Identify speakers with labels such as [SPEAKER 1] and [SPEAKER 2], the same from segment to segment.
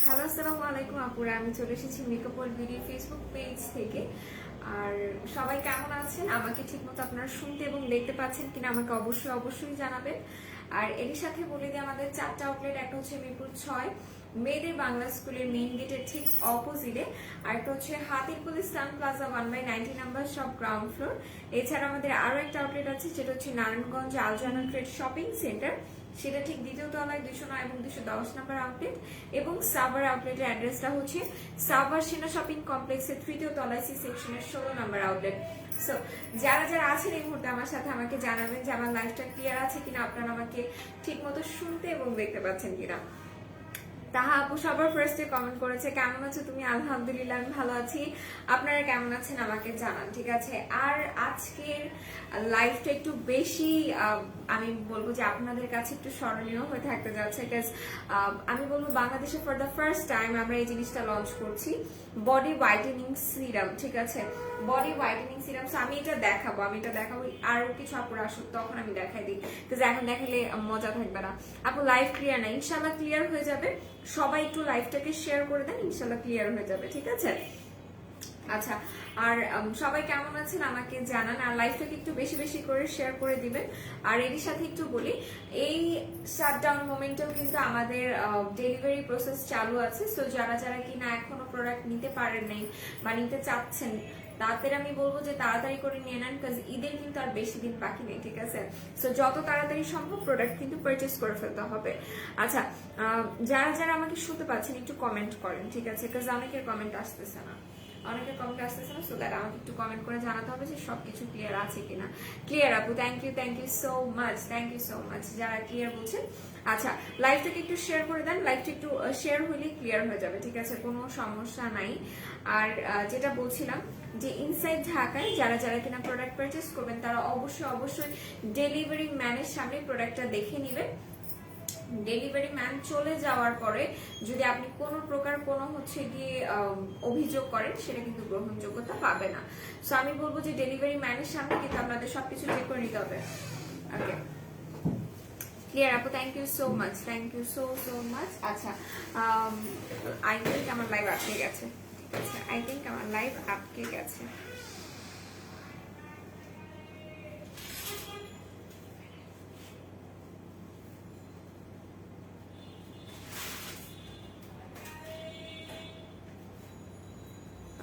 [SPEAKER 1] Hello, আসসালামু আলাইকুম আপুরা। আমি চলে এসেছি makeup world BD Facebook page থেকে। আর সবাই কেমন আছেন? আমাকে ঠিকমতো আপনারা শুনতে এবং দেখতে পাচ্ছেন কিনা আমাকে অবশ্যই অবশ্যই জানাবেন। আর এর সাথে বলে দিই, আমাদের 4টা আউটলেট। একটা হচ্ছে মিরপুর 6 মেয়েদের বাংলা স্কুলের মেইন গেটের ঠিক অপোজিটে, আর একটা হচ্ছে Hatirpul Islam Plaza 1/90 number shop ground floor. এছাড়া আমাদের আরো একটা আউটলেট আছে, যেটা হচ্ছে Narayanganj Aljana Trade Shopping Centre, সেটা ঠিক দ্বিতীয় তলায় 209 এবং 210 নাম্বার আউটলেট। এবং সাভার আউটলেটের অ্যাড্রেসটা হচ্ছে সাভার সেনা শপিং কমপ্লেক্সের তৃতীয় তলায় সি সেকশনের 16 নাম্বার আউটলেট। সো যারা যারা আছেন এই মুহূর্তে আমার সাথে, আমাকে জানাবেন যে আমার লাইফটা ক্লিয়ার আছে কিনা, আপনারা আমাকে ঠিক মতো শুনতে এবং দেখতে পাচ্ছেন কিনা। তাহা আপু সবার ফার্স্টে কমেন্ট করেছে, কেমন আছো তুমি? আলহামদুলিল্লাহ আমি ভালো আছি, আপনারা কেমন আছেন আমাকে জানান, ঠিক আছে? আর আজকের লাইফটা একটু বেশি আমি বলবো যে আপনাদের কাছে একটু স্মরণীয় হয়ে থাকতে যাচ্ছে, বিকজ আমি বলবো বাংলাদেশে ফর দ্য ফার্স্ট টাইম আমরা এই জিনিসটা লঞ্চ করছি, বডি হোয়াইটেনিং সিরাম, ঠিক আছে? Body whitening serum. আমি এটা দেখাবো আর কিছু আপুরা আসুক তখন আমি দেখাই দিই, বিকজ এখন দেখালে মজা থাকবে না। আপু লাইফ ক্লিয়ার না, ইনশাল্লাহ ক্লিয়ার হয়ে যাবে। সবাই একটু লাইফটাকে শেয়ার করে দেন, ইনশাল্লাহ ক্লিয়ার হয়ে যাবে, ঠিক আছে? আচ্ছা, আর সবাই কেমন আছেন আমাকে জানান, আর লাইফটাকে একটু বেশি বেশি করে শেয়ার করে দিবেন। আর এরই সাথে একটু বলি, এই শাটডাউন মোমেন্টেও কিন্তু আমাদের ডেলিভারি প্রসেস চালু আছে। সো যারা যারা কিনা এখনো প্রোডাক্ট নিতে পারেন নাই বা নিতে চাচ্ছেন, তাদের আমি বলবো যে তাড়াতাড়ি করে নিয়ে নেন, কারণ ঈদের কিন্তু আর বেশি দিন বাকি নেই, ঠিক আছে? সো যত তাড়াতাড়ি সম্ভব প্রোডাক্ট কিন্তু পারচেস করে ফেলতে হবে। আচ্ছা, যারা যারা আমাকে শুনতে পাচ্ছেন একটু কমেন্ট করেন, ঠিক আছে? কারণ অনেকের কমেন্ট আসতেছে না, সো দ্যাট আমাকে একটু কমেন্ট করে জানাতে হবে যে সবকিছু ক্লিয়ার আছে কিনা। ক্লিয়ার আপু, থ্যাংক ইউ সো মাচ যারা ক্লিয়ার বলছেন। আচ্ছা, লাইভটাকে একটু শেয়ার করে দেন, লাইভটা একটু শেয়ার হলেই ক্লিয়ার হয়ে যাবে, ঠিক আছে? কোনো সমস্যা নাই। আর যেটা বলছিলাম যে ইনসাইড ঢাকায় যারা যারা কিনা প্রোডাক্ট পারচেস করবেন, তারা অবশ্যই ডেলিভারি ম্যানের সামনে প্রোডাক্টটা দেখে নেবেন। ডেলিভারি ম্যান চলে যাওয়ার পরে যদি আপনি কোনো প্রকার কোনো হচ্ছে গিয়ে অভিযোগ করেন, সেটা কিন্তু গ্রহণযোগ্যতা পাবে না। সো আমি বলবো যে ডেলিভারি ম্যানের সামনে কিন্তু আপনাদের সবকিছু চেক করে নিতে হবে। ওকে, ক্লিয়ার আপু, থ্যাংক ইউ সো মাচ। আচ্ছা, আই থিঙ্ক আমার লাইভ আটকে গেছে, ঠিক আছে?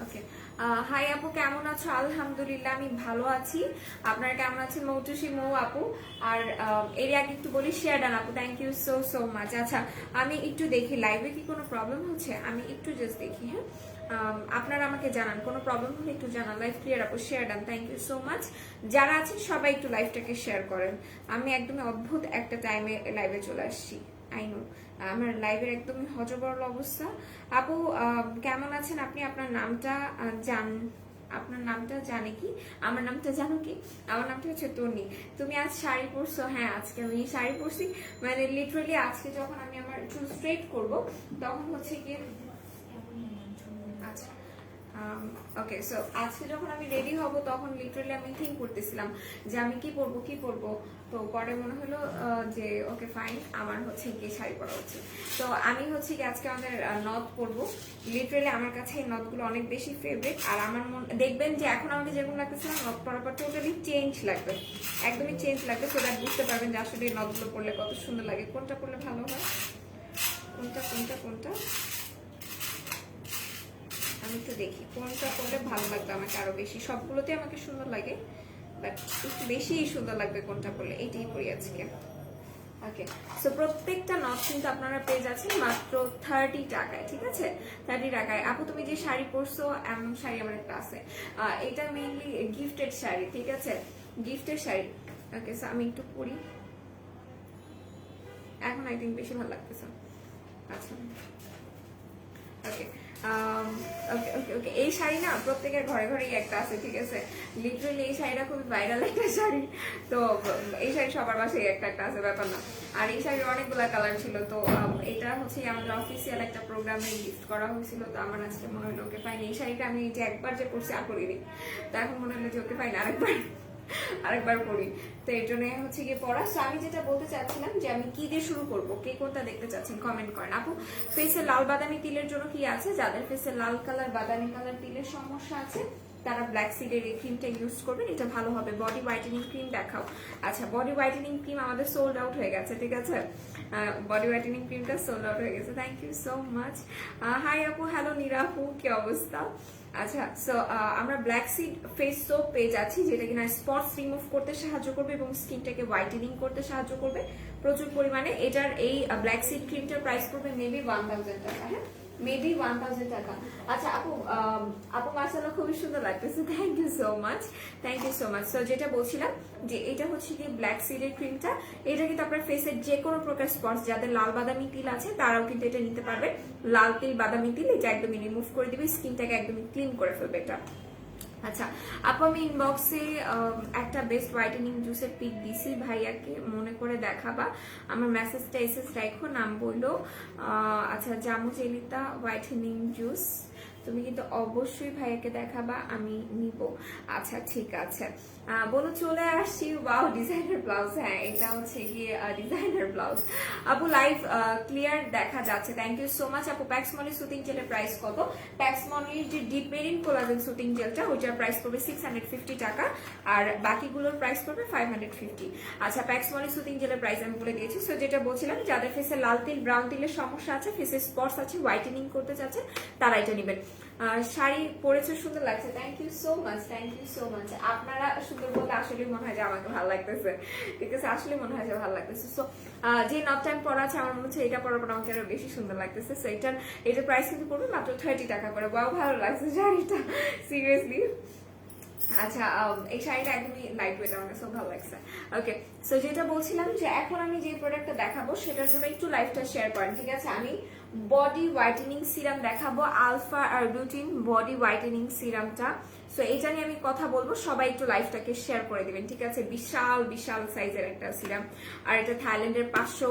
[SPEAKER 1] ওকে, হাই আপু, কেমন আছো? আলহামদুলিল্লাহ আমি ভালো আছি, আপনারা কেমন আছেন? মৌটুসি মৌ আপু। আর এর আগে একটু বলি, শেয়ার ডান আপু, থ্যাংক ইউ সো মাচ। আচ্ছা, আমি একটু দেখি লাইভে কি কোনো প্রবলেম হচ্ছে, আমি একটু জাস্ট দেখি। হ্যাঁ, আপনারা আমাকে জানান, কোনো প্রবলেম হলে একটু জানান। লাইভ ক্লিয়ার আপু, share done, thank you so much. যারা আছেন সবাই একটু লাইভটাকে শেয়ার করেন। আমি একদমই অদ্ভুত একটা টাইমে লাইভে চলে আসছি, আই নো আমার লাইভের একদমই হজবরল অবস্থা। আপু কেমন আছেন আপনি? আপনার নামটা জানে কি? আমার নামটা জানো কি? আমার নামটা হচ্ছে তনি। তুমি আজ শাড়ি পরছো? হ্যাঁ, আজকে আমি শাড়ি পরছি, মানে লিটারালি আজকে যখন আমি আমার চুল স্ট্রেট করব তখন হচ্ছে কি, আচ্ছা ওকে, সো আজকে যখন আমি রেডি হব তখন লিটারালি আমি থিঙ্ক করতেছিলাম যে আমি কি পরবো। তো পরে মনে হলো যে ওকে ফাইন, আমার হচ্ছে গিয়ে শাড়ি পরা উচিত। তো আমি হচ্ছে কি আজকে আমাদের নথ পরবো। লিটারালি আমার কাছে এই নথগুলো অনেক বেশি ফেভারিট। আর আমার দেখবেন যে এখন আমাকে যেরকম লাগতেছে না, নথ পরার পর টোটালি চেঞ্জ লাগবে, একদমই চেঞ্জ লাগবে। সো দ্যাট বুঝতে পারবেন যে আসলে এই নথগুলো পরলে কত সুন্দর লাগে, কোনটা পরলে ভালো হয়, কোনটা আমি একটু দেখি কোনটা করলে ভালো লাগবে আমাকে আরো বেশি। সবগুলোতে আমাকে সুন্দর লাগে, বাট একটু বেশি সুন্দর লাগবে কোনটা করলে, এইটাই করি আজকে। ওকে, সো প্রত্যেকটা নথ কিন্তু আপনারা পেয়ে যাচ্ছেন মাত্র 30 টাকায়, ঠিক আছে? 30 টাকায়। আপু তুমি যে শাড়ি পরছো, এমন শাড়ি আমার একটা আছে, এটা মেইনলি গিফটেড শাড়ি, ঠিক আছে? গিফটেড শাড়ি। ওকে, সো আমি একটু পরি, এখন আই থিঙ্ক বেশি ভালো লাগতেছে। আচ্ছা, ওকে ওকে ওকে ওকে এই শাড়ি না প্রত্যেকের ঘরে ঘরেই একটা আছে, ঠিক আছে? লিটারালি এই শাড়িটা খুবই ভাইরাল একটা শাড়ি। তো এই শাড়ি সবার বাসায় একটা একটা আছে, ব্যাপার না। আর এই শাড়ির অনেকগুলা কালার ছিল। তো এটা হচ্ছে আমাদের অফিসিয়াল একটা প্রোগ্রামে গিফট করা হয়েছিল। তো আমার আজকে মনে হলো ওকে পাইনি, এই শাড়িটা আমি যে একবার যে পরছি আর করিনি, তো এখন মনে হলো যে ওকে পাইনি আরেকবার আরেকবার পড়ি, তো এর জন্য হচ্ছে গিয়ে পড়া। সো আমি যেটা বলতে চাচ্ছিলাম যে আমি কি দিয়ে শুরু করব, কে কোনটা দেখতে চাচ্ছেন কমেন্ট করেন। আপু ফেসে লাল বাদামি তিলের জন্য কি আছে? যাদের ফেসে লাল কালার বাদামি কালার তিলের সমস্যা আছে তারা ব্ল্যাক সিডের এই ক্রিমটা ইউজ করবেন, এটা ভালো হবে। বডি হোয়াইটেনিং ক্রিম দেখাও। আচ্ছা, বডি হোয়াইটেনিং ক্রিম আমাদের সোল্ড আউট হয়ে গেছে, ঠিক আছে? বডি হোয়াইটেনিং ক্রিমটা সোল্ড আউট হয়ে গেছে। Thank you so much. Hi আপু, হ্যালো নীরা আপু, কি অবস্থা? আচ্ছা, সো আমরা ব্ল্যাক সিড ফেস সোপ পেয়ে যাচ্ছি, যেটা কিনা স্পটস রিমুভ করতে সাহায্য করবে এবং স্কিনটাকে হোয়াইটেনিং করতে সাহায্য করবে প্রচুর পরিমাণে। এটার এই ব্ল্যাক সিড ক্রিমটার প্রাইস পড়বে মেবি 1000 টাকা। হ্যাঁ, মেবি 1000 টাকা। আচ্ছা আপু, আপু মাশাআল্লাহ খুবই সুন্দর লাগতেছে, thank you so much, thank you so much. So যেটা বলছিলাম যে এটা হচ্ছে কি ব্ল্যাক সিডের ক্রিমটা, এটা কিন্তু আপনার ফেসের যে কোনো প্রকার স্পটস, যাদের লাল বাদামি তিল আছে তারাও কিন্তু এটা নিতে পারবে। লাল তিল বাদামি তিল এটা একদমই রিমুভ করে দিবে, স্কিনটাকে একদমই ক্লিন করে ফেলবে এটা। আচ্ছা আপু, আমি ইনবক্সে একটা বেস্ট হোয়াইটেনিং জুসের পিক দিছি, ভাইয়াকে মনে করে দেখাবা, আমার মেসেজটা এসেস রাখো, নাম বললো আচ্ছা জামু জেলিতা হোয়াইটেনিং জুস, তুমি কিন্তু অবশ্যই ভাইয়াকে দেখাবা, আমি নিব। আচ্ছা ঠিক আছে, বলো চলে আসছি। ওয়াও, ডিজাইনার ব্লাউজ, হ্যাঁ এটা হচ্ছে গিয়ে ডিজাইনার ব্লাউজ। আপু লাইভ ক্লিয়ার দেখা যাচ্ছে, থ্যাংক ইউ সো মাচ। আপু প্যাক্সমলি সুতিং জেলের প্রাইস কত? প্যাক্সমলির যে ডিপ মেরিন কোলাজেন সুতিং জেলটা ওইটার প্রাইস পড়বে 650 টাকা, আর বাকিগুলোর প্রাইস পড়বে 550। আচ্ছা, প্যাক্সমলি সুতিং জেলের প্রাইস আমি বলে দিয়েছি। সো যেটা বলছিলাম, যাদের ফেসে লাল তিল ব্রাউন তিলের সমস্যা আছে, ফেসে স্পটস আছে, হোয়াইটেনিং করতে চাচ্ছে, তারা এটা নেবেন। শাড়ি পরেছে, সুন্দর লাগছে, thank you so much, thank you so much. আপনারা সুন্দর বলতে আসলে মনে হয় যে আমাকে ভালো লাগতেছে, ঠিক আছে? আসলে মনে হয় যে ভালো লাগতেছে। সো যে নট টাইম পরা আছে, আমার মনে হচ্ছে এটা পরার পর আমাকে আরো বেশি সুন্দর লাগতেছে। সো এটার প্রাইস কিন্তু পড়বে মাত্র 30 টাকা করে। বাহ, ভালো লাগছে শাড়িটা, সিরিয়াসলি। আচ্ছা, এই শাড়িটা একদমই লাইট ওয়েট, আমার কাছে ভালো লাগছে। ওকে, সো যেটা বলছিলাম যে এখন আমি যে প্রোডাক্টটা দেখাবো সেটার জন্য একটু লাইভটা শেয়ার করেন, ঠিক আছে? আমি বডি হোয়াইটেনিং সিরাম দেখাবো, আলফা আরবুটিন বডি হোয়াইটেনিং সিরামটা। সো এটা নিয়ে আমি কথা বলবো, সবাই একটু লাইভটাকে শেয়ার করে দিবেন, ঠিক আছে? বিশাল বিশাল সাইজের একটা সিরাম, আর এটা থাইল্যান্ডের 500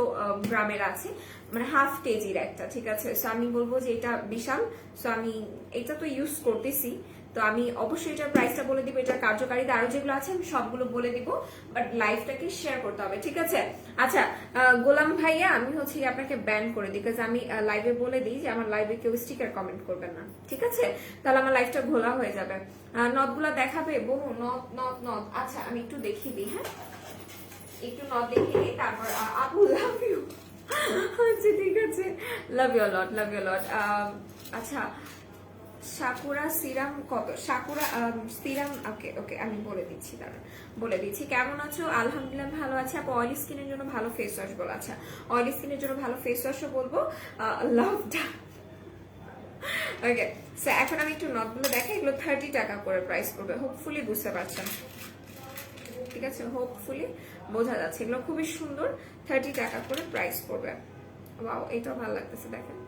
[SPEAKER 1] গ্রামের আছে, মানে হাফ কেজির একটা, ঠিক আছে? সো আমি বলবো যে এটা বিশাল। সো আমি এটা তো ইউজ করতেছি, তো আমি অবশ্যই এটার প্রাইসটা বলে দিব, এটার কার্যকারিতা আরো যেগুলো আছে আমি সবগুলো বলে দিব, বাট লাইভটাকে শেয়ার করতে হবে, ঠিক আছে? আচ্ছা গোলাম ভাইয়া, আমি হচ্ছে আপনাকে ব্যান করে দিই, বিকজ আমি লাইভে বলে দিই যে আমার লাইভে কেউ স্টিকার কমেন্ট করবেন না, ঠিক আছে? তাহলে আমার লাইভটা ঘোলা হয়ে যাবে। নথগুলা দেখাবে বহু, নথ নথ নথ। আচ্ছা আমি একটু দেখিয়ে দিই, হ্যাঁ একটু নথ দেখিয়ে দিই, তারপর আপু লাভ ইউ। আচ্ছা ঠিক আছে, লাভ you lot, love you lot. আচ্ছা সাকুরা সিরাম কত? সাকুরা সিরাম, ওকে ওকে আমি বলে দিচ্ছি, দাঁড়ান বলে দিচ্ছি। কেমন আছো? আলহামদুলিল্লাহ ভালো আছে। আপু অয়েলি স্কিনের জন্য ভালো ফেস ওয়াশ বলো। আচ্ছা অয়েলি স্কিনের জন্য ভালো ফেস ওয়াশও বলবো, লাভটা। ওকে, সো এখন আমি একটু নটগুলো দেখাই, এগুলো 30 টাকা করে প্রাইস পড়বে, হোপফুলি বুঝতে পারছেন, ঠিক আছে? হোপফুলি বোঝা যাচ্ছে, এগুলো খুবই সুন্দর, 30 টাকা করে প্রাইস পড়বে। ওয়াও, এটাও ভালো লাগতেছে, দেখেন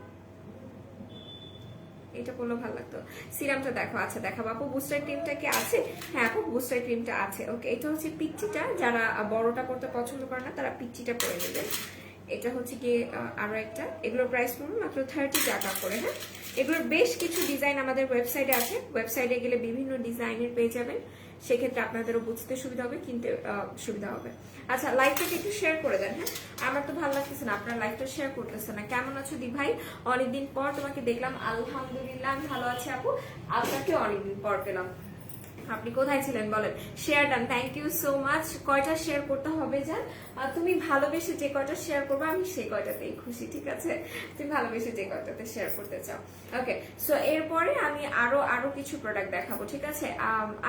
[SPEAKER 1] এটা পড়লেও ভালো লাগতো। সিরামটা দেখো, আচ্ছা দেখাবো। আপু বুস্টার ক্রিমটা কি আছে? হ্যাঁ আপু বুস্টার ক্রিমটা আছে। ওকে, এটা হচ্ছে পিচ্চিটা, যারা বড়টা করতে পছন্দ করে না তারা পিচ্চিটা পরে নেবেন। এটা হচ্ছে কি আরো একটা, এগুলোর প্রাইস পড়বে মাত্র 30 টাকা করে। হ্যাঁ, এগুলোর বেশ কিছু ডিজাইন আমাদের ওয়েবসাইটে আছে, ওয়েবসাইটে গেলে বিভিন্ন ডিজাইনের পেয়ে যাবেন, সেক্ষেত্রে আপনাদেরও বুঝতে সুবিধা হবে, কিনতে সুবিধা হবে। আচ্ছা লাইভটাকে একটু শেয়ার করে দেন। হ্যাঁ, আমার তো ভালো লাগতেছে না, আপনার লাইভটা শেয়ার করতেছে না। কেমন আছো দি ভাই? অনেকদিন পর তোমাকে দেখলাম। আলহামদুলিল্লাহ আমি ভালো আছি আপু, আপনাকে অনেকদিন পর পেলাম। আপনি কোথায় ছিলেন বলেন? Share done, thank you so much. কয়টা শেয়ার করতে হবে জান? তুমি ভালোবেসে যে কয়টা শেয়ার করবে আমি সেই কয়টাতেই খুশি, ঠিক আছে? তুমি ভালোবেসে যে কয়টাতে শেয়ার করতে চাও। ওকে, সো এরপরে আমি আরো কিছু প্রোডাক্ট দেখাবো, ঠিক আছে?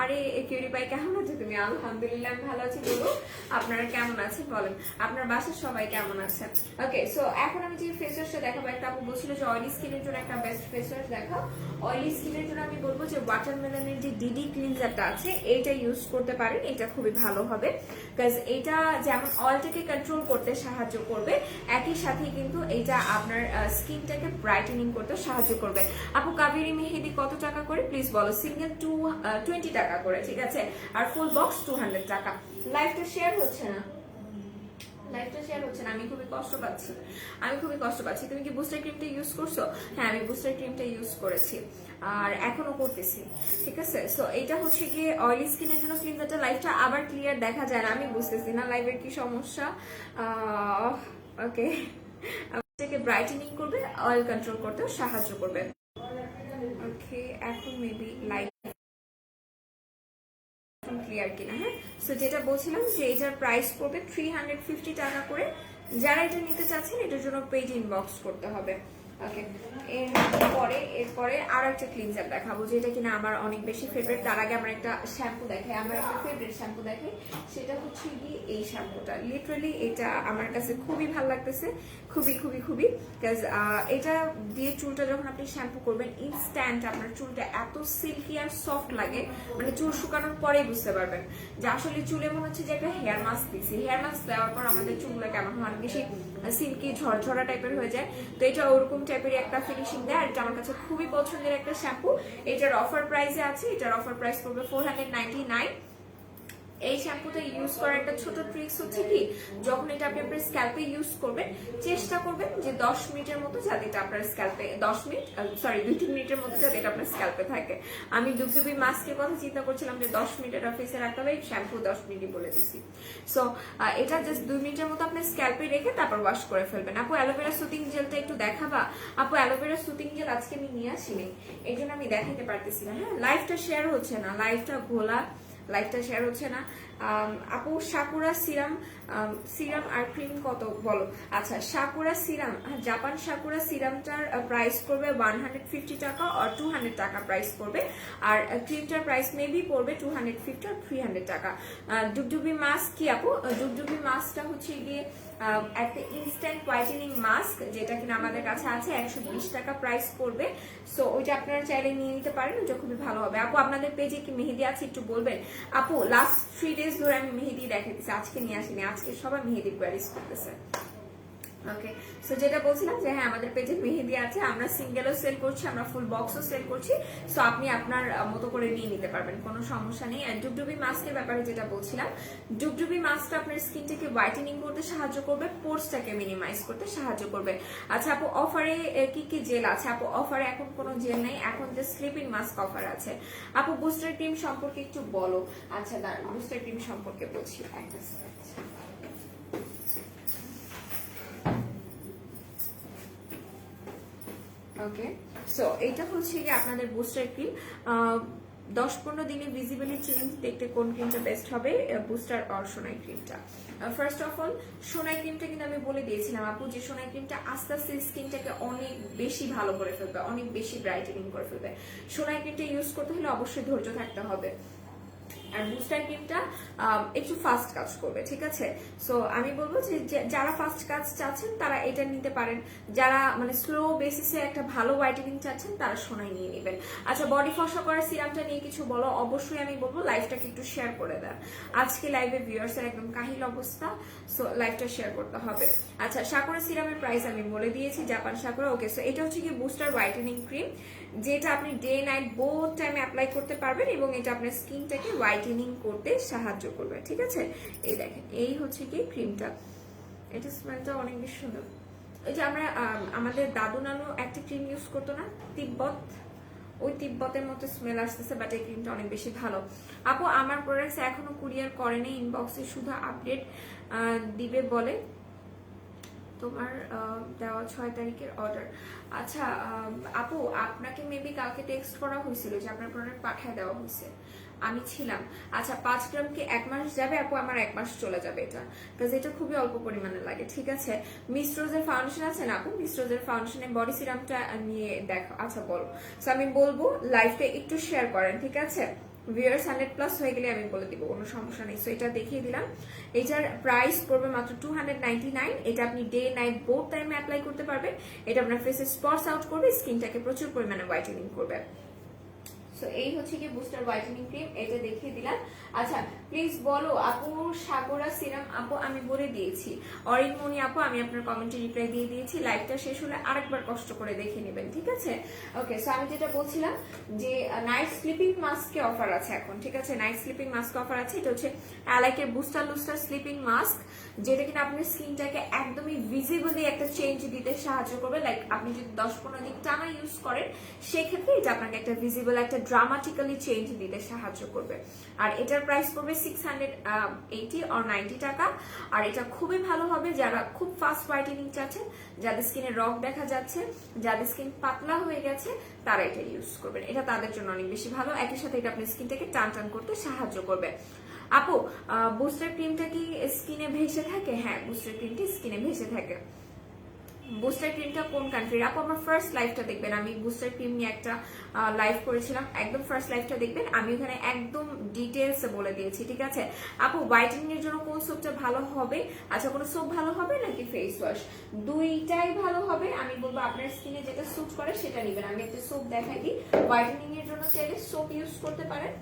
[SPEAKER 1] আরে কিউরি ভাই কেমন আছে তুমি? আলহামদুলিল্লাহ আমি ভালো আছি। বলুন আপনারা কেমন আছেন বলেন, আপনার বাসার সবাই কেমন আছে? ওকে, সো এখন আমি যে ফেস ওয়াশটা দেখাবো, একটা আপু বলছিল যে অয়েলি স্কিনের জন্য একটা বেস্ট ফেস ওয়াশ দেখাও। অয়েলি স্কিনের জন্য আমি বলবো যে ওয়াটারমেলনের যে ডিডি ক্লিনজারটা আছে এইটা ইউজ করতে পারেন, এটা খুবই ভালো হবে, বিকজ এটা যেমন অয়েলটাকে কন্ট্রোল করতে সাহায্য করবে, একই সাথে কিন্তু এটা আপনার স্কিনটাকে ব্রাইটেনিং করতে সাহায্য করবে। আপু কাবেরী মেহেদি কত টাকা করে প্লিজ বলো? সিঙ্গেল 20 টাকা করে, ঠিক আছে? আর ফুল বক্স 200 টাকা। লাইভটা শেয়ার হচ্ছে না, লাইফটা শেয়ার হচ্ছে না, আমি খুবই কষ্ট পাচ্ছি। তুমি কি বুস্টার ক্রিমটা ইউজ করছো? হ্যাঁ, আমি বুস্টার ক্রিমটা ইউজ করেছি আর এখনো করতেছি, ঠিক আছে। সো এটা হচ্ছে গিয়ে অয়েলি স্কিনের জন্য ক্রিম, যেটা লাইফটা আবার ক্লিয়ার দেখা যায় না। আমি বুঝতেছি না লাইভের কি সমস্যা। ওকে, আপনাকে ব্রাইটেনিং করবে, অয়েল কন্ট্রোল করতেও সাহায্য করবে। ওকে, এখন মেবি লাইভ ক্লিয়ার কিনা। হ্যাঁ, সো যেটা বলছিলাম যে এটার প্রাইস পড়বে 350 টাকা করে। যারা এটা নিতে চাচ্ছেন এটার জন্য পেজ ইনবক্স করতে হবে। ওকে, এরপরে আর একটা ক্লিনজার দেখাবো, যেটা কিনা আমার অনেক বেশি ফেভারিট। তার আগে আমার একটা শ্যাম্পু দেখাই, আমার একটা ফেভারিট শ্যাম্পু দেখাই। সেটা হচ্ছে কি এই শ্যাম্পুটা। লিটারালি এটা আমার কাছে খুবই ভালো লাগতেছে, খুবই খুবই খুবই। বিকজ এটা দিয়ে চুলটা যখন আপনি শ্যাম্পু করবেন, ইনস্ট্যান্ট আপনার চুলটা এত সিল্কি আর সফট লাগে, মানে চুল শুকানোর পরেই বুঝতে পারবেন যে আসলে চুলে মনে হচ্ছে যে একটা হেয়ার মাস্ক দিচ্ছি। হেয়ার মাস্ক দেওয়ার পর আমাদের চুলগুলো কেমন হয়, অনেক বেশি সিল্কি ঝরঝরা টাইপের হয়ে যায়। তো এটা ওরকম টাইপের একটা ফিনিশিং দেয়, আর এটা আমার কাছে খুবই পছন্দের একটা শ্যাম্পু। এটার অফার প্রাইসে আছে, এটার অফার প্রাইস পড়বে 499। এই শ্যাম্পুটা ইউজ করার একটা ছোট ট্রিক্স হচ্ছে কি, যখন এটা আপনি আপনার স্ক্যাল্পে ইউজ করবেন, চেষ্টা করবেন যে 10 মিনিটের মতো যাতে এটা আপনার স্ক্যাল্পে 2-3 মিনিটের মতো যাতে এটা আপনার স্ক্যাল্পে থাকে। আমি ডুবডুবি মাস্কের কথা চিন্তা করছিলাম যে 10 মিনিট এটা ফেসে রাখতে হবে, শ্যাম্পু 10 মিনিটই বলে দিচ্ছি। সো এটা জাস্ট 2 মিনিটের মতো আপনার স্ক্যাল্পে রেখে তারপর ওয়াশ করে ফেলবেন। আপু অ্যালোভেরা সুতিং জেলটা একটু দেখাবা? আপু অ্যালোভেরা সুতিং জেল আজকে আমি নিয়ে আসিনি, এই জন্য আমি দেখাতে পারতেছি না। হ্যাঁ, লাইভটা শেয়ার হচ্ছে না, লাইভটা ঘোলা, লাইভটা শেয়ার হচ্ছে না। আপু সাকুরা সিরাম আর ক্রিম কত বলো? আচ্ছা, সাকুরা সিরাম, জাপান সাকুরা সিরামটার প্রাইস পড়বে 150 টাকা আর 200 টাকা প্রাইস পড়বে, আর ক্রিমটার প্রাইস মেবি পড়বে 250 আর 300 টাকা। ডুবডুবি মাস্ক কি আপু? ডুবডুবি মাস্কটা হচ্ছে গিয়ে একটা ইনস্ট্যান্ট হোয়াইটেনিং মাস্ক, যেটা কিনা আমাদের কাছে আছে, 120 টাকা প্রাইস পড়বে। সো ওইটা আপনারা চাইলে নিয়ে নিতে পারেন, ওইটা খুবই ভালো হবে। আপু আপনাদের পেজে কি মেহেদি আছে একটু বলবেন? আপু লাস্ট 3 ডেজ ধরে আমি মেহেদি দেখাইতেছি, আজকে নিয়ে আসিনি, আজকে সবাই মেহেদি কোয়ারিজ করতেছে। ওকে, সো যেটা বলছিলাম যে হ্যাঁ, আমাদের পেজে মেহেদি আছে, আমরা সিঙ্গেলও সেল করছি, আমরা ফুল বক্সও সেল করছি। সো আপনি আপনার মতো করে নিয়ে নিতে পারবেন, কোনো সমস্যা নেই। আর ডুবডুবি মাস্কের ব্যাপারে যেটা বলছিলাম, ডুবডুবি মাস্কটা আপনার স্কিনটাকে হোয়াইটেনিং করতে সাহায্য করবে, পোর্সটাকে মিনিমাইজ করতে সাহায্য করবে। আচ্ছা আপু, অফারে কি কি জেল আছে? আপু অফারে এখন কোনো জেল নেই, এখন যে স্লিপিং মাস্ক অফার আছে। আপু বুস্টার ক্রিম সম্পর্কে একটু বলো। আচ্ছা দাঁড়ান, বুস্টার ক্রিম সম্পর্কে বলছি। ওকে, সো এটা হচ্ছে কি আপনাদের বুস্টার ক্রিম। 10-15 দিনে ভিজিবলি চেঞ্জ দেখতে কোন ক্রিমটা বেস্ট হবে? বুস্টার অর সোনাই ক্রিমটা? ফার্স্ট অফ অল সোনাই ক্রিমটা কিন্তু আমি বলে দিয়েছিলাম আপু যে সোনাই ক্রিমটা আস্তে আস্তে স্কিনটাকে অনেক বেশি ভালো করে ফেলবে, অনেক বেশি ব্রাইটেনিং করে ফেলবে। সোনাই ক্রিমটা ইউজ করতে হলে অবশ্যই ধৈর্য থাকতে হবে, আর বুস্টার ক্রিমটা একটু ফাস্ট কাজ করবে, ঠিক আছে। সো আমি বলবো যে যারা ফাস্ট কাজ চাচ্ছেন তারা এটা নিতে পারেন, যারা মানে স্লো বেসিসে একটা ভালো হোয়াইটেনিং চাচ্ছেন তারা সোনাই নিয়ে নেবেন। আচ্ছা, বডি ফসা করার সিরামটা নিয়ে কিছু বলো। অবশ্যই আমি বলবো লাইভটাকে একটু শেয়ার করে দেন, আজকে লাইভে ভিউয়ার্সের একদম কাহিল অবস্থা, সো লাইভটা শেয়ার করতে হবে। আচ্ছা, সাকুরা সিরামের প্রাইস আমি বলে দিয়েছি, জাপান সাকুরা। ওকে, সো এটা হচ্ছে কি বুস্টার হোয়াইটেনিং ক্রিম, যেটা আপনি ডে নাইট বোথ টাইমে অ্যাপ্লাই করতে পারবেন এবং এটা আপনার স্কিনটাকে হোয়াইটেনিং করতে সাহায্য করবে, ঠিক আছে। এই দেখেন, এই হচ্ছে কি ক্রিমটা, এটা স্মেলটা অনেক বেশি সুন্দর। এই যে আমরা আমাদের দাদু নানু একটা ক্রিম ইউজ করতো না, তিব্বত, ওই তিব্বতের মতো স্মেল আসতেছে, বাট এই ক্রিমটা অনেক বেশি ভালো। আপু আমার প্রোডাক্টস এখনো কুরিয়ার করেনি, ইনবক্সে শুধু আপডেট দিবে বলে, তোমার দেওয়া 6 তারিখের অর্ডার। আচ্ছা আপু, আপনাকে মেবি কালকে টেক্সট করা হয়েছিল যে আপনার প্রোডাক্ট পাঠিয়ে দেওয়া হয়েছে, আমি ছিলাম। আচ্ছা, 5 গ্রাম কি 1 মাস যাবে? আপু আমার 1 মাস চলে যাবে এটা, বিকজ এটা খুবই অল্প পরিমাণে লাগে, ঠিক আছে। মিস রোজের ফাউন্ডেশন আছে না আপু? মিস রোজের ফাউন্ডেশনের বডি সিরামটা নিয়ে দেখো। আচ্ছা বলো, সো আমি বলবো লাইভটা একটু শেয়ার করেন, ঠিক আছে। ভিউয়ার্স 100+ হয়ে গেলে আমি বলে দিব, কোনো সমস্যা নেই। সো এটা দেখিয়ে দিলাম, এটার প্রাইস পড়বে মাত্র 299। এটা আপনি ডে নাইট বোথ টাইমে অ্যাপ্লাই করতে পারবেন। এটা আপনার ফেসে স্পটস আউট করবে, স্কিনটাকে প্রচুর পরিমাণে হোয়াইটেনিং করবে। সো এই হচ্ছে কি বুস্টার হোয়াইটেনিং ক্রিম, এটা দেখিয়ে দিলাম। আচ্ছা প্লিজ বলো আপু সাগরা সিরাম আপু আমি বলে দিয়েছি, অরিনমণি আপু আমি আপনার কমেন্টে রিপ্লাই দিয়ে দিয়েছি, লাইভটা শেষ হলে আরেকবার কষ্ট করে দেখে নেবেন, ঠিক আছে? ওকে, সো আমি যেটা বলছিলাম যে নাইট স্লিপিং মাস্কে অফার আছে এখন, ঠিক আছে? নাইট স্লিপিং মাস্ক অফার আছে। এটা হচ্ছে অ্যালাইকের বুস্টার লুস্টার স্লিপিং মাস্ক, যেটা কিনা আপনার স্কিনটাকে একদমই ভিজিবলি একটা চেঞ্জ দিতে সাহায্য করবে। লাইক আপনি যদি 10-15 দিন টানা ইউজ করেন সেক্ষেত্রে এটা আপনাকে একটা ভিজিবল একটা ড্রামাটিক্যালি চেঞ্জ দিতে সাহায্য করবে। আর এটার প্রাইস পড়বে 680 or 90 টাকা। আর এটা খুবই ভালো হবে যারা খুব ফাস্ট হোয়াইটেনিং চাচ্ছেন, যাদের স্কিনে রগ দেখা যাচ্ছে, যাদের স্কিন পাতলা হয়ে গেছে, তারা এটা ইউজ করবেন। এটা তাদের জন্য অনেক বেশি ভালো, একই সাথে এটা আপনার স্কিনটাকে টান টান করতে সাহায্য করবে। আপু বুস্টার ক্রিমটা কি স্কিনে ভেসে থাকে? হ্যাঁ, বুস্টার ক্রিমটি স্কিনে ভেসে থাকে। বুস্টার ক্রিমটা কোন কান্ট্রির? আপু আমার ফার্স্ট লাইভটা দেখবেন, আমি বুস্টার ক্রিম নিয়ে একটা লাইভ করেছিলাম, একদম ফার্স্ট লাইভটা দেখবেন, আমি ওখানে একদম ডিটেলস বলে দিয়েছি, ঠিক আছে? আপু হোয়াইটেনিং এর জন্য কোন সোপটা ভালো হবে? আচ্ছা কোনো সোপ ভালো হবে নাকি ফেস ওয়াশ? দুইটাই ভালো হবে। আমি বলবো আপনার স্কিনে যেটা স্যুট করে সেটা নেবেন। আমি একটা সোপ দেখাই দিই, হোয়াইটেনিং এর জন্য চাইলে সোপ ইউজ করতে পারেন।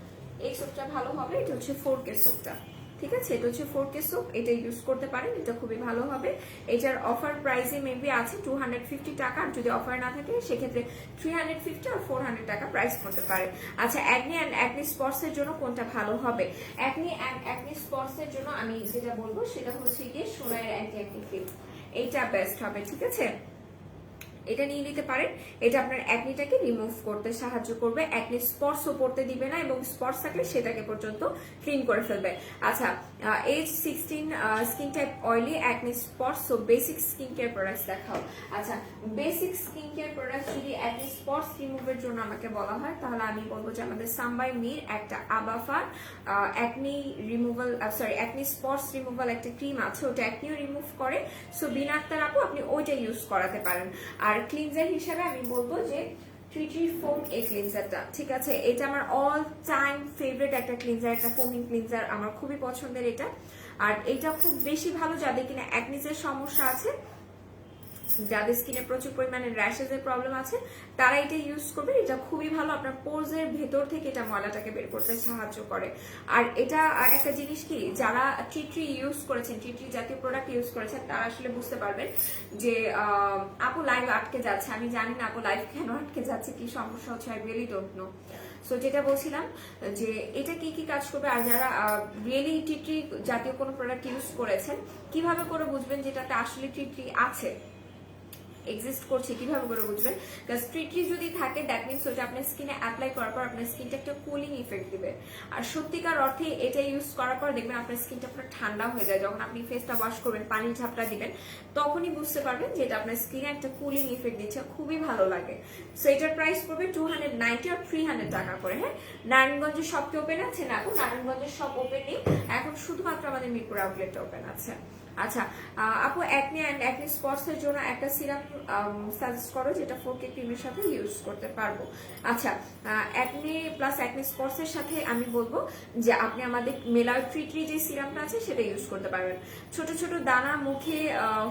[SPEAKER 1] এই সোপটা ভালো হবে, এটা হচ্ছে 4K সোপটা, ঠিক আছে? এটা হচ্ছে 4K সোপ, এটা ইউজ করতে পারেন, এটা খুবই ভালো হবে। এটার অফার প্রাইসে মেবি আছে 250 টাকা, আর যদি অফার না থাকে সেক্ষেত্রে 350 আর 400 টাকা প্রাইস করতে পারে। আচ্ছা অ্যাকনি অ্যান্ড অ্যাকনি স্পটস এর জন্য কোনটা ভালো হবে? অ্যাকনি অ্যান্ড অ্যাকনি স্পটস এর জন্য আমি যেটা বলবো সেটা হচ্ছে গিয়ে সোনাইয়ের অ্যান্টি অ্যাকনি ক্রিম, এইটা বেস্ট হবে, ঠিক আছে? এটা নিয়ে নিতে পারেন। এটা আপনার অ্যাকনিটাকে রিমুভ করতে সাহায্য করবে, অ্যাকনি স্পটসও পড়তে দিবে না, এবং স্পটস থাকলে সেটাকে পর্যন্ত ক্লিন করে ফেলবে। আচ্ছা age 16 skin type oily acne spots, so basic skin care products দেখাও। আচ্ছা বেসিক স্কিন কেয়ার প্রোডাক্টস যদি অ্যাকনি স্পটস রিমুভের জন্য আমাকে বলা হয় তাহলে আমি বলবো যে আমাদের সামবাই মির একটা আবাফার acne removal acne spots removal একটা ক্রিম আছে, ওটা অ্যাকনিও রিমুভ করে। সো বিনা আক্তার আপু আপনি ওইটা ইউজ করাতে পারেন। আর ক্লিনজার হিসাবে আমি বলবো যে ট্রি ফোম এই ক্লিনজারটা, ঠিক আছে? এটা আমার অল টাইম ফেভারিট একটা ক্লিনজার, একটা ফোমিং ক্লিনজার, আমার খুবই পছন্দের এটা। আর এটা খুব বেশি ভালো যাদের কিনা অ্যাকনিজের সমস্যা আছে, যাদের স্কিনে প্রচুর পরিমাণে র্যাশেজের প্রবলেম আছে, তারা এটা ইউজ করবে। এটা খুবই ভালো, আপনার পোরসের ভেতর থেকে এটা ময়লাটাকে বের করতে সাহায্য করে। আর এটা একটা জিনিস কি, যারা ট্রি ইউজ করেছেন, ট্রি জাতীয় প্রোডাক্ট ইউজ করেছেন, তারা আসলে বুঝতে পারবেন যে আপু লাইভ আটকে যাচ্ছে। আমি জানি না আপু লাইভ কেন আটকে যাচ্ছে, কি সমস্যা হচ্ছে, I really don't know. So যেটা বলছিলাম যে এটা কি কি কাজ করবে, আর যারা রিয়েলি ট্রি জাতীয় কোনো প্রোডাক্ট ইউজ করেছেন কিভাবে করে বুঝবেন যেটাতে আসলে ট্রি আছে, এক্সিস্ট করছে, কিভাবে করে বুঝবেন? কারণ ট্রি যদি থাকে দ্যাট মিনস ওটা আপনার স্কিনে অ্যাপ্লাই করার পর আপনার স্কিনটা একটা কুলিং ইফেক্ট দিবে। আর সত্যিকার অর্থে এটা ইউজ করার পর দেখবেন আপনার স্কিনটা পুরো ঠান্ডা হয়ে যায়। যখন আপনি ফেসটা ওয়াশ করবেন, পানির ঝাপটা দিবেন, তখনই বুঝতে পারবেন যে এটা আপনার স্কিনে একটা কুলিং ইফেক্ট দিচ্ছে, খুবই ভালো লাগে। সো এটার প্রাইস পড়বে 290 আর 300 টাকা করে। হ্যাঁ, নারায়ণগঞ্জের শপ কি ওপেন আছে? না, নারায়ণগঞ্জের শপ ওপেন নেই এখন, শুধুমাত্র আমাদের মিরপুর আউটলেটটা ওপেন আছে। আচ্ছা আপু অ্যাকনি অ্যান্ড অ্যাকনি স্পটস এর জন্য একটা সিরাম সাজেস্ট করো যেটা 4K ক্রিমের সাথে ইউজ করতে পারবো। আচ্ছা অ্যাকনি প্লাস অ্যাকনি স্পটস এর সাথে আমি বলবো যে আপনি আমাদের মেলার ট্রি যে সিরামটা আছে সেটা ইউজ করতে পারবেন। ছোট ছোট দানা মুখে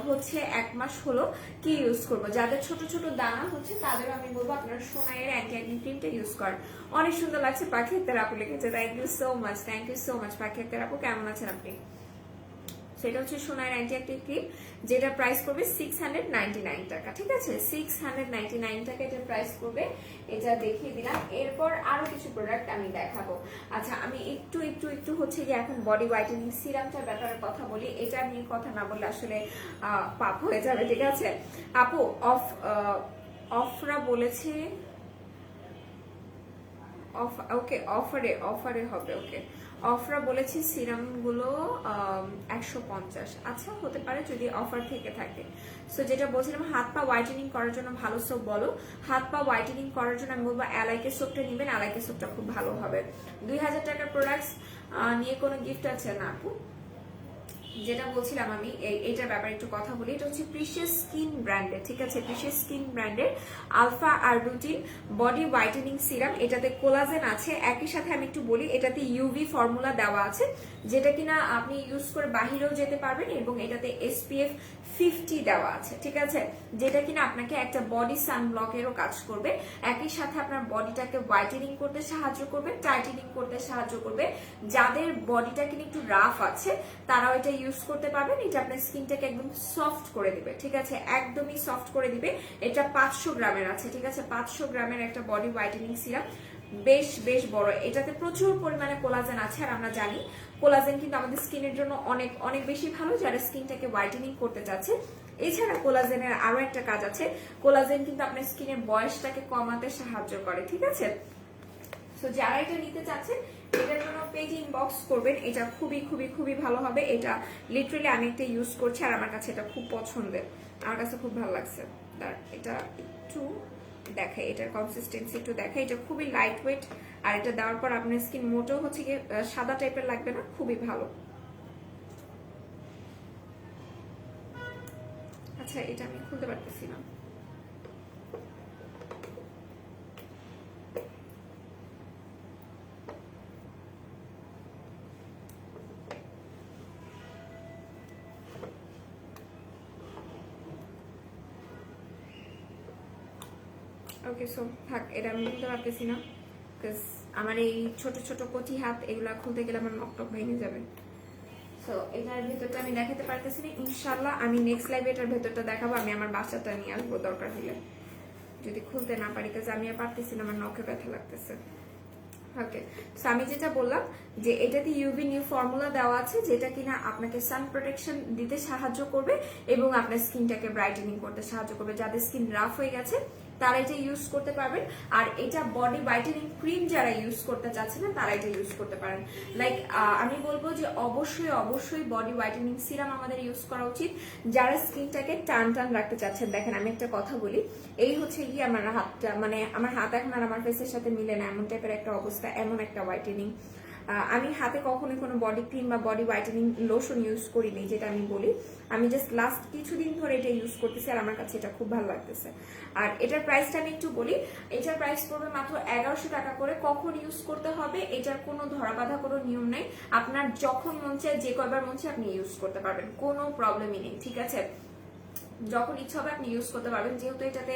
[SPEAKER 1] হচ্ছে 1 মাস হলো কি ইউজ করবো, যাদের ছোট ছোট দানা হচ্ছে তাদের আমি বলবো আপনারা সোনাইয়ের অ্যান্টি অ্যাকনি ক্রিমটা ইউজ করেন। অনেক সুন্দর লাগছে, পাখি আক্তার আপু লিখেছে, thank you so much, thank you so much Pakhi Akter আপু। কেমন আছেন আপনি? সেটা হচ্ছে সোনার অ্যান্টি অ্যাকনি ক্রিম, যেটা প্রাইস পড়বে 699 টাকা, ঠিক আছে? 699 টাকা এটার প্রাইস পড়বে। এটা দেখিয়ে দিলাম। এরপর আরো কিছু প্রোডাক্ট আমি দেখাবো। আচ্ছা আমি একটু হচ্ছে যে এখন বডি হোয়াইটেনিং সিরামটার ব্যাপারে কথা বলি। এটা নিয়ে কথা না বললে আসলে পাপ হয়ে যাবে, ঠিক আছে? আপু অফরা বলেছে ওকে অফারে হবে। ওকে অফার বলেছি সিরামগুলো 150। আচ্ছা হতে পারে যদি অফার থেকে থাকে। সো যেটা বলছিলাম হাত পা হোয়াইটেনিং করার জন্য ভালো সোপ বলো। হাত পা হোয়াইটেনিং করার জন্য আমি বলবো অ্যালাইকে সোপটা নেবেন, অ্যালাইকে সোপটা খুব ভালো হবে। 2000 টাকার প্রোডাক্টস নিয়ে কোনো গিফট আছে না আপু? যেটা বলছিলাম আমি এইটার ব্যাপারে একটু কথা বলি। এটা হচ্ছে প্রিশিয়াস স্কিন ব্র্যান্ডের, ঠিক আছে, প্রিশিয়াস স্কিন ব্র্যান্ডের alpha arbutin body whitening serum. এটাতে কোলাজেন আছে, একই সাথে আমি একটু বলি এটাতে ইউভি ফর্মুলা দেওয়া আছে, যেটা কিনা আপনি ইউজ করে বাহিরেও যেতে পারবেন, এবং এটাতে SPF 50 দেওয়া আছে, ঠিক আছে, যেটা কিনা আপনাকে একটা বডি সানব্লকেরও কাজ করবে, একই সাথে আপনার বডিটাকে হোয়াইটেনিং করতে সাহায্য করবে, টাইটেনিং করতে সাহায্য করবে। যাদের বডিটা কিনা একটু রাফ আছে তারাও এটা ইউজ করতে পারবেন। এটা আপনার স্কিনটাকে একদম সফট করে দিবে, ঠিক আছে, একদমই সফট করে দিবে। এটা 500 গ্রামের আছে, ঠিক আছে, 500 গ্রামের একটা বডি হোয়াইটেনিং সিরাম, বেশ বেশ বড়। এটাতে প্রচুর পরিমাণে কোলাজেন আছে, আর আমরা জানি কোলাজেন কিন্তু আমাদের স্কিনের জন্য অনেক অনেক বেশি ভালো, যারা স্কিনটাকে হোয়াইটেনিং করতে চাচ্ছে। এছাড়া কোলাজেনের আরো একটা কাজ আছে, কোলাজেন কিন্তু আপনার স্কিনের বয়সটাকে কমাতে সাহায্য করে, ঠিক আছে। সো যারা এটা নিতে চাচ্ছেন এটার জন্য পেজ ইনবক্স করবেন, এটা খুবই খুবই খুবই ভালো হবে। এটা লিটারালি আমি একটা ইউজ করছি আর আমার কাছে এটা খুব পছন্দের, আমার কাছে খুব ভালো লাগছে। এটা একটু দেখে, এটার কনসিস্টেন্সি একটু দেখে, এটা খুবই লাইট ওয়েট, আর এটা দেওয়ার পর আপনার স্কিন মোটেও হচ্ছে কি সাদা টাইপের লাগবে না, খুবই ভালো। আচ্ছা, এটা আমি খুলতে পারতেছি না। ওকে, সো থাক, এটা আমি খুলতে পারতেছি না, বিকজ আমার এই ছোট ছোট কচি হাত, এগুলা খুলতে গেলে আমার নকটক ভেঙে যাবে। সো এটার ভেতরটা আমি দেখাতে পারতেছি না, ইনশাল্লাহ আমি নেক্সট লাইভে এটার ভেতরটা দেখাবো। আমি আমার বাচ্চাটা নিয়ে আসবো দরকার হলে, যদি খুলতে না পারি, কাজ আমি আর পারতেছি না, আমার নখে ব্যথা লাগতেছে। ওকে, সো আমি যেটা বললাম যে এটাতে ইউভি নিউ ফর্মুলা দেওয়া আছে, যেটা কিনা আপনাকে সান প্রোটেকশন দিতে সাহায্য করবে এবং আপনার স্কিনটাকে ব্রাইটেনিং করতে সাহায্য করবে। যাদের স্কিন রাফ হয়ে গেছে তারা এটা ইউজ করতে পারবেন। আর এটা বডি হোয়াইটেনিং ক্রিম যারা ইউজ করতে চাচ্ছেন না তারা এটা ইউজ করতে পারেন। লাইক আমি বলবো যে অবশ্যই অবশ্যই বডি হোয়াইটেনিং সিরাম আমাদের ইউজ করা উচিত যারা স্কিনটাকে টান টান রাখতে চাচ্ছেন। দেখেন, আমি একটা কথা বলি, এই হচ্ছে কি আমার হাতটা, মানে আমার হাত এখন আর আমার ফেসের সাথে মিলে না, এমন টাইপের একটা অবস্থা, এমন একটা হোয়াইটেনিং। আমি হাতে কখনোই কোনো বডি ক্রিম বা বডি হোয়াইটেনিং লোশন ইউজ করিনি, যেটা আমি বলি। আমি জাস্ট লাস্ট কিছুদিন ধরে এটা ইউজ করতেছি আর আমার কাছে এটা খুব ভালো লাগতেছে। আর এটার প্রাইসটা আমি একটু বলি, এটার প্রাইস পড়বে মাত্র 1100 টাকা করে। কখন ইউজ করতে হবে এটার কোনো ধরা বাঁধা কোনো নিয়ম নেই, আপনার যখন মন চায় যে কয়বার মন চায় আপনি ইউজ করতে পারবেন, কোনো প্রবলেমই নেই, ঠিক আছে, যখন ইচ্ছা হবে আপনি ইউজ করতে পারবেন। যেহেতু এটাতে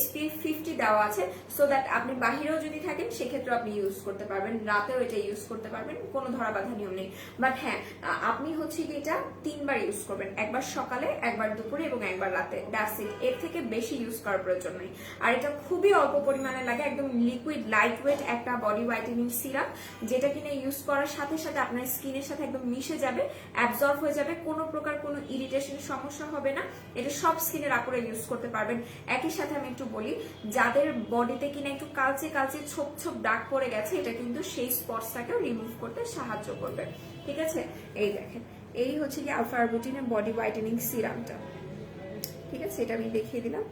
[SPEAKER 1] SPF 50 দেওয়া আছে, সো দ্যাট আপনি বাহিরেও যদি থাকেন সেক্ষেত্রে আপনি ইউজ করতে পারবেন, রাতেও এটা ইউজ করতে পারবেন, কোনো ধরা বাঁধা নিয়ম নেই। বাট হ্যাঁ, আপনি হচ্ছে কি এটা 3 বার ইউজ করবেন, একবার সকালে, একবার দুপুরে এবং একবার রাতে, দ্যাটস ইট। এর থেকে বেশি ইউজ করার প্রয়োজন নেই। আর এটা খুবই অল্প পরিমাণে লাগে, একদম লিকুইড লাইট ওয়েট একটা বডি হোয়াইটেনিং সিরাম, যেটা কিনা ইউজ করার সাথে সাথে আপনার স্কিনের সাথে একদম মিশে যাবে, অ্যাবজর্ব হয়ে যাবে, কোনো প্রকার কোনো ইরিটেশনের সমস্যা হবে না। এটা সব স্কিনের আপুরা ইউজ করতে পারবেন। একই সাথে আমি একটু বলি, যাদের বডিতে কিনা একটু কালচে কালচে ছোপ ছোপ দাগ পড়ে গেছে, এটা কিন্তু সেই স্পটসটাকেও রিমুভ করতে সাহায্য করবে, ঠিক আছে। এই দেখেন, এই হচ্ছে কি আলফা আরবুটিনের বডি হোয়াইটেনিং সিরামটা, ঠিক আছে, এটা আমি দেখিয়ে দিলাম।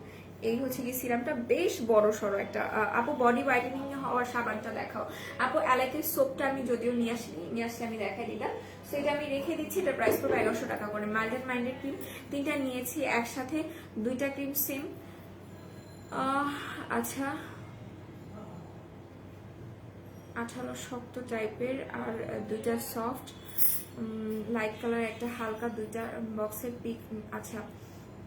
[SPEAKER 1] এই হচ্ছে কি সিরামটা, বেশ বড় সড়ো একটা। আপু বডি হোয়াইটেনিং হওয়ার সাবানটা দেখাও। আপু অ্যালাইকের সোপটা আমি যদিও নিয়ে আসলে আমি দেখাই দিলাম, সেটা আমি রেখে দিচ্ছি। এটা প্রাইস পড়বে 1100 টাকা করে। মাইল্ড অ্যান্ড মাইন্ডেড ক্রিম 3টা নিয়েছি একসাথে, 2টা ক্রিম সেম। আচ্ছা, 18 শক্ত টাইপের আর 2টা সফট লাইট কালার, একটা হালকা, 2টা বক্সের পিক। আচ্ছা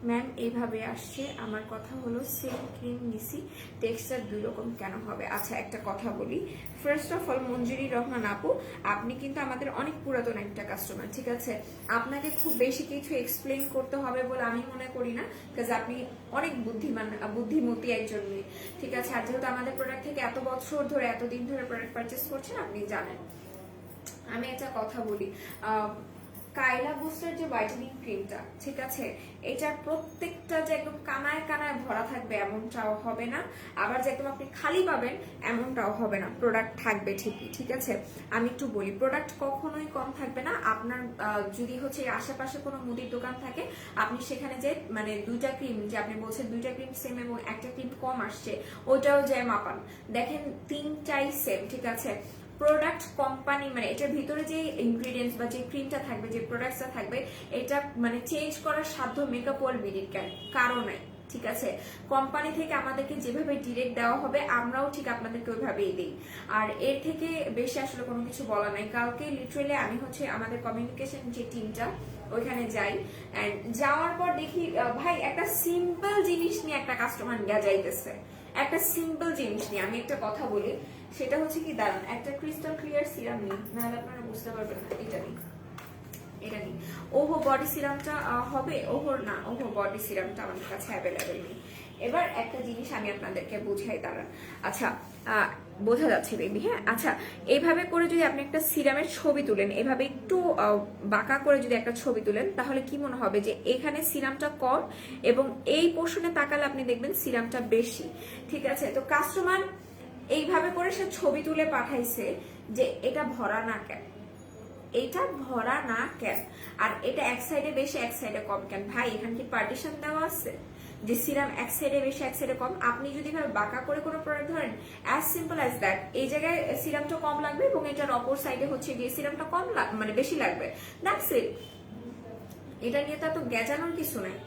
[SPEAKER 1] ম্যাম, এইভাবে আসছে। আমার কথা হলো সেম ক্রিম নিছি, টেক্সচার 2 রকম কেন হবে? আচ্ছা, একটা কথা বলি, ফার্স্ট অফ অল মঞ্জুরি রহমান আপু, আপনি কিন্তু আমাদের অনেক পুরাতন একটা কাস্টমার, ঠিক আছে, আপনাকে খুব বেশি কিছু এক্সপ্লেন করতে হবে বলে আমি মনে করি না, বিকজ আপনি অনেক বুদ্ধিমতী একজন মেয়ে, ঠিক আছে। আর যেহেতু আমাদের প্রোডাক্ট থেকে এত বছর ধরে, এতদিন ধরে প্রোডাক্ট পারচেস করছেন, আপনি জানেন। আমি একটা কথা বলি, কাইলা বুস্টার যে হোয়াইটেনিং ক্রিমটা, ঠিক আছে, এটার প্রত্যেকটা যে একদম কানায় কানায় ভরা থাকবে এমনটাও হবে না, আবার যে একদম আপনি খালি পাবেন এমনটাও হবে না, প্রোডাক্ট থাকবে ঠিকই, ঠিক আছে। আমি একটু বলি, প্রোডাক্ট কখনোই কম থাকবে না। আপনার যদি হচ্ছে আশেপাশে কোনো মুদির দোকান থাকে, আপনি সেখানে যে মানে 2টা ক্রিম, যে আপনি বলছেন 2টা ক্রিম সেম এবং একটা ক্রিম কম আসছে, ওটাও যে মাপান, দেখেন 3টাই সেম, ঠিক আছে। প্রোডাক্ট কোম্পানি মানে এটার ভিতরে যে ইনগ্রিডিয়েন্টস বা যে ক্রিমটা থাকবে, যে প্রোডাক্টসটা থাকবে, এটা মানে চেঞ্জ করার সাধ্য মেকআপ ওয়ার্ল্ড বিডির কারো নাই। ঠিক আছে, কোম্পানি থেকে আমাদেরকে যেভাবে ডিরেক্ট দেওয়া হবে আমরাও ঠিক আপনাদেরকে ওইভাবেই দিই। আর এর থেকে বেশি আসলে কোনো কিছু বলা নাই। কালকে লিটারেলি আমি হচ্ছে আমাদের কমিউনিকেশন যে টিমটা ওইখানে যাই, এন্ড যাওয়ার পর দেখি ভাই একটা সিম্পল জিনিস নিয়ে একটা কাস্টমার যাইতেছে, একটা সিম্পল জিনিস নিয়ে। আমি একটা কথা বলি, সেটা হচ্ছে কি, দাঁড়ান, একটা ক্রিস্টাল ক্লিয়ার সিরাম নিই, নাহলে আপনারা বুঝতে পারবেন না। এটা নিই, এটা নিই। ওহো বডি সিরামটা হবে, ওহো না, ওহো বডি সিরামটা আমাদের কাছে অ্যাভেলেবেল নেই। এবার একটা জিনিস আমি আপনাদেরকে বুঝাই, দাঁড়ান। আচ্ছা, বোঝা যাচ্ছে বেবি? হ্যাঁ, আচ্ছা, এইভাবে করে যদি আপনি একটা সিরামের ছবি তুলেন, এভাবে একটু বাঁকা করে যদি একটা ছবি তুলেন, তাহলে কি মনে হবে যে এখানে সিরামটা কম এবং এই পোর্শনে তাকালে আপনি দেখবেন সিরামটা বেশি। ঠিক আছে, তো কাস্টমার এইভাবে করে সে ছবি তুলে পাঠাইছে যে এটা ভরা না কেন, এটা ভরা না কেন, আর এটা এক সাইডে বেশি এক সাইডে কম কেন? ভাই এখানে কি পার্টিশন দেওয়া আছে যে সিরাম এক সাইডে বেশি এক সাইডে কম? আপনি যদি ভাবে বাঁকা করে কোনো প্রোডাক্ট ধরেন, অ্যাজ সিম্পল অ্যাজ দ্যাট, এই জায়গায় সিরামটা কম লাগবে এবং এটার অপর সাইডে হচ্ছে গিয়ে সিরামটা কম মানে বেশি লাগবে, দ্যাটস ইট। এটা নিয়ে তো এত গেজানোর কিছু নাই।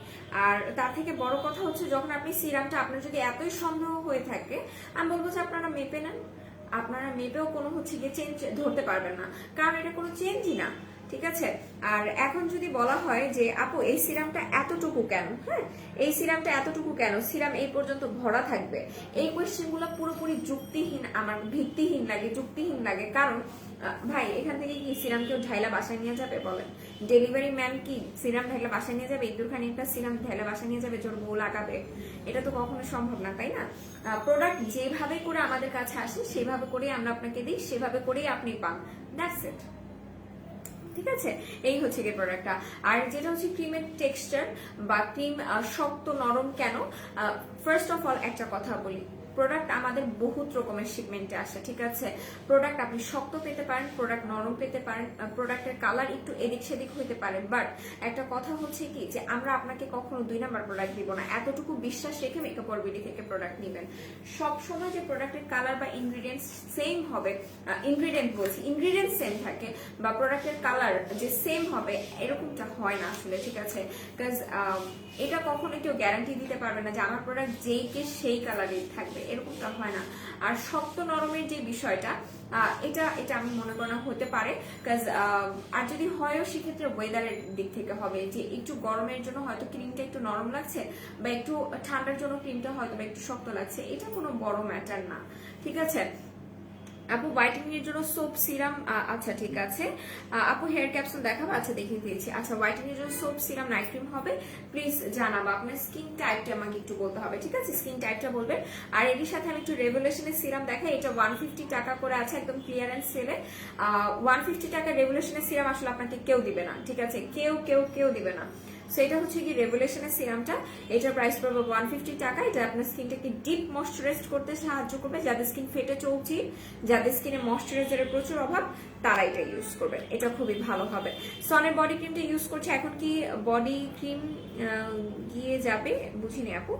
[SPEAKER 1] আর তার থেকে বড় কথা হচ্ছে, যখন আপনি সিরামটা, আপনার যদি এতই সন্দেহ হয়ে থাকে, আমি বলবো যে আপনারা মেপে নেন। আপনারা মেপেও কোনো হচ্ছে গিয়ে চেঞ্জ ধরতে পারবেন না, কারণ এটা কোনো চেঞ্জই না। ঠিক আছে, আর এখন যদি বলা হয় যে আপু এই সিরামটা এতটুকু কেন, হ্যাঁ এই সিরামটা এতটুকু কেন, সিরাম এই পর্যন্ত ভরা থাকবে, এই কোয়েশ্চেনগুলো পুরোপুরি যুক্তিহীন, আমার ভিত্তিহীন লাগে, যুক্তিহীন লাগে। কারণ ভাই এখান থেকে কি সিরাম কেউ ঢাইলা বাসায় নিয়ে যাবে বলেন? ডেলিভারি ম্যান কি সিরাম ঢাইলা বাসায় নিয়ে যাবে? ইঁদুরখানি একটা সিরাম ঢাইলা বাসায় নিয়ে যাবে জোর বউ লাগাবে? এটা তো কখনো সম্ভব না, তাই না? প্রোডাক্ট যেভাবে করে আমাদের কাছে আসে সেভাবে করেই আমরা আপনাকে দিই, সেভাবে করেই আপনি পান, দ্যাটস ইট। ঠিক আছে, এই হচ্ছে কি প্রোডাক্টটা। আর যেটা হচ্ছে ক্রিমের টেক্সচার বা ক্রিম শক্ত নরম কেন, ফার্স্ট অফ অল একটা কথা বলি, প্রোডাক্ট আমাদের বহুত রকমের শিপমেন্টে আসে। ঠিক আছে, প্রোডাক্ট আপনি শক্ত পেতে পারেন, প্রোডাক্ট নরম পেতে পারেন, প্রোডাক্টের কালার একটু এদিক সেদিক হইতে পারে, বাট একটা কথা হচ্ছে কি যে আমরা আপনাকে কখনো 2 নাম্বার প্রোডাক্ট দিব না। এতটুকু বিশ্বাস রেখে মেকআপ ওয়ার্ল্ড বিডি থেকে প্রোডাক্ট নেবেন। সবসময় যে প্রোডাক্টের কালার বা ইনগ্রিডিয়েন্টস সেম হবে, ইনগ্রিডিয়েন্টস সেম থাকে বা প্রোডাক্টের কালার যে সেম হবে, এরকমটা হয় না আসলে। ঠিক আছে, বিকজ এটা কখনো কেউ গ্যারান্টি দিতে পারবে না যে আমার প্রোডাক্ট যেই কে সেই কালারেই থাকবে, এরকমটা হয় না। আর শক্ত নরমের যে বিষয়টা, এটা এটা আমি মনে করি না হতে পারে, বিকজ আর যদি হয়ও সেক্ষেত্রে ওয়েদারের দিক থেকে হবে, যে একটু গরমের জন্য হয়তো ক্রিমটা একটু নরম লাগছে, বা একটু ঠান্ডার জন্য ক্রিমটা হয়তো বা একটু শক্ত লাগছে, এটা কোনো বড় ম্যাটার না। ঠিক আছে আপু, হোয়াইটেনিং এর জন্য সোপ সিরাম, আচ্ছা ঠিক আছে। আপু হেয়ার ক্যাপসুল দেখাবো, আচ্ছা দেখিয়ে দিয়েছি। আচ্ছা, হোয়াইটেনিং এর জন্য সোপ সিরাম নাইট ক্রিম হবে, প্লিজ জানাবো। আপনার স্কিন টাইপটা আমাকে একটু বলতে হবে। ঠিক আছে, স্কিন টাইপটা বলবেন। আর এর সাথে আমি একটু রেভলিউশনের সিরাম দেখাই, এটা 150 টাকা করে আছে একদম ক্লিয়ারেন্স সেলে। 150 টাকা রেভলিউশনের সিরাম আসলে আপনাকে কেউ দিবে না। ঠিক আছে, কেউ কেউ কেউ দিবে না। সেটা হচ্ছে কি রেভলিউশনের সিরামটা, এটার প্রাইস পড়বে 150 টাকা। এটা আপনার স্কিনটাকে ডিপ ময়শ্চারাইজ করতে সাহায্য করবে। যাদের স্কিন ফেটে চৌচি, যাদের স্কিনে ময়শ্চারাইজারের প্রচুর অভাব, তারা এটা ইউজ করবে, এটা খুবই ভালো হবে। সনের বডি ক্রিমটা ইউজ করছে, এখন কি বডি ক্রিম গিয়ে যাবে? বুঝিনি আপু।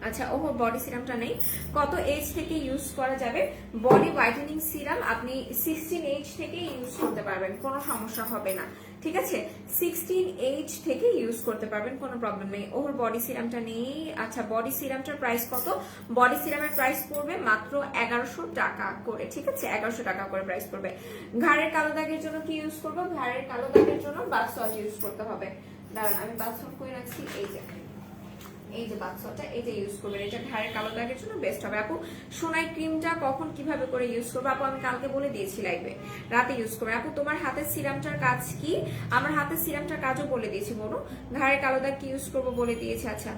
[SPEAKER 1] আচ্ছা, ওহো বডি সিরামটা নেই। কত এজ থেকে ইউজ করা যাবে? বডি হোয়াইটেনিং সিরাম আপনি 16 এজ থেকে ইউজ করতে পারবেন, কোনো সমস্যা হবে না। ঠিক আছে, 16 এজ থেকে ইউজ করতে পারবেন, কোনো প্রবলেম নেই। ওর বডি সিরামটা নেই। আচ্ছা, বডি সিরামটার প্রাইস কত? বডি সিরামের প্রাইস পড়বে মাত্র 1100 টাকা করে। ঠিক আছে, 1100 টাকা করে প্রাইস পড়বে। ঘাড়ের কালো দাগের জন্য কি ইউজ করবো? ঘাড়ের কালো দাগের জন্য বাথ সল্ট ইউজ করতে হবে। দাঁড়ান, আমি বাথ সল্ট করে রাখছি, এই যে বাথ সল্টটা, এটা ইউজ করবেন, এটা ঘাড়ের কালো দাগের জন্য বেস্ট হবে। আপু, সোনাই ক্রিমটা কখন কিভাবে করে ইউজ করবো? আপু আমি কালকে বলে দিয়েছি লাইভে, রাতে ইউজ করবে। আপু তোমার হাতের সিরামটার কাজ কি? আমার হাতের সিরামটার কাজও বলে দিয়েছি বোনো। ঘাড়ের কালো দাগ কি ইউজ করবো বলে দিয়েছি। আচ্ছা,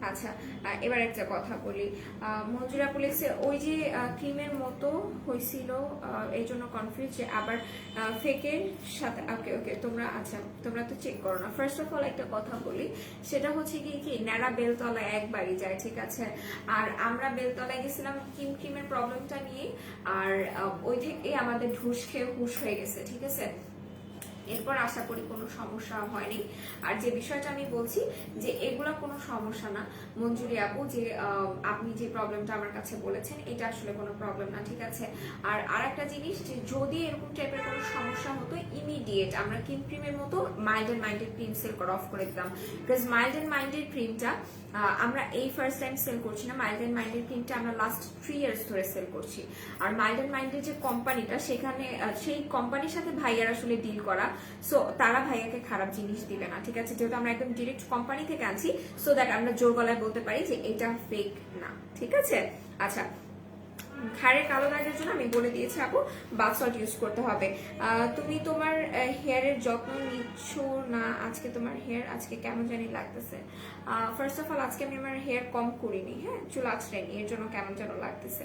[SPEAKER 1] আচ্ছা, এবার একটা কথা বলি। মঞ্জুরা বলেছে ওই যে ক্রিমের মতো হয়েছিল, এই জন্য কনফিউজ, যে আবার ফেকের সাথে। ওকে ওকে, তোমরা আচ্ছা তোমরা তো চেক করো না। ফার্স্ট অফ অল একটা কথা বলি, সেটা হচ্ছে কি ন্যাড়া বেলতলা একবারই যায়। ঠিক আছে, আর আমরা বেলতলায় গেছিলাম ক্রিমের প্রবলেমটা নিয়ে, আর ওই থেকে আমাদের ঢুস খেয়ে হুশ হয়ে গেছে। ঠিক আছে, এরপর আশা করি কোনো সমস্যা হয়নি। আর যে বিষয়টা আমি বলছি যে এগুলা কোনো সমস্যা না মঞ্জুরি আপু, যে আপনি যে প্রবলেমটা আমার কাছে বলেছেন এটা আসলে কোনো প্রবলেম না, ঠিক আছে। আর আরেকটা জিনিস, যে যদি এরকম টাইপের কোনো সমস্যা হতো ইমিডিয়েট আমরা কিন ক্রিমের মতো mild and minded cream sale করা অফ করে দিতাম। বিকজ মাইল্ড অ্যান্ড মাইন্ডেড ক্রিমটা আমরা এই ফার্স্ট টাইম সেল করছি না, মাইল্ড অ্যান্ড মাইন্ডেড ক্রিমটা আমরা লাস্ট 3 ইয়ার্স ধরে সেল করছি। আর মাইল্ড অ্যান্ড মাইন্ডের যে কোম্পানিটা, সেখানে সেই কোম্পানির সাথে ভাইয়ার আসলে ডিল করা, সো তারা ভাইয়াকে খারাপ জিনিস দিবে না, ঠিক আছে। যেহেতু আমরা একদম ডিরেক্ট কোম্পানি থেকে আনছি, সো দ্যাট আমরা জোর গলায় বলতে পারি যে এটা ফেক না, ঠিক আছে। আচ্ছা, ঘাড়ের কালো দাগের জন্য আমি বলে দিয়েছি আপু বাথ সল্ট ইউজ করতে হবে। তুমি তোমার হেয়ারের যত্ন নিচ্ছ না? আজকে তোমার হেয়ার আজকে কেমন জানি লাগতেছে। ফার্স্ট অফ অল আজকে আমি আমার হেয়ার কম করিনি, হ্যাঁ, চুল আঁচড়াইনি, এর জন্য কেমন যেন লাগতেছে।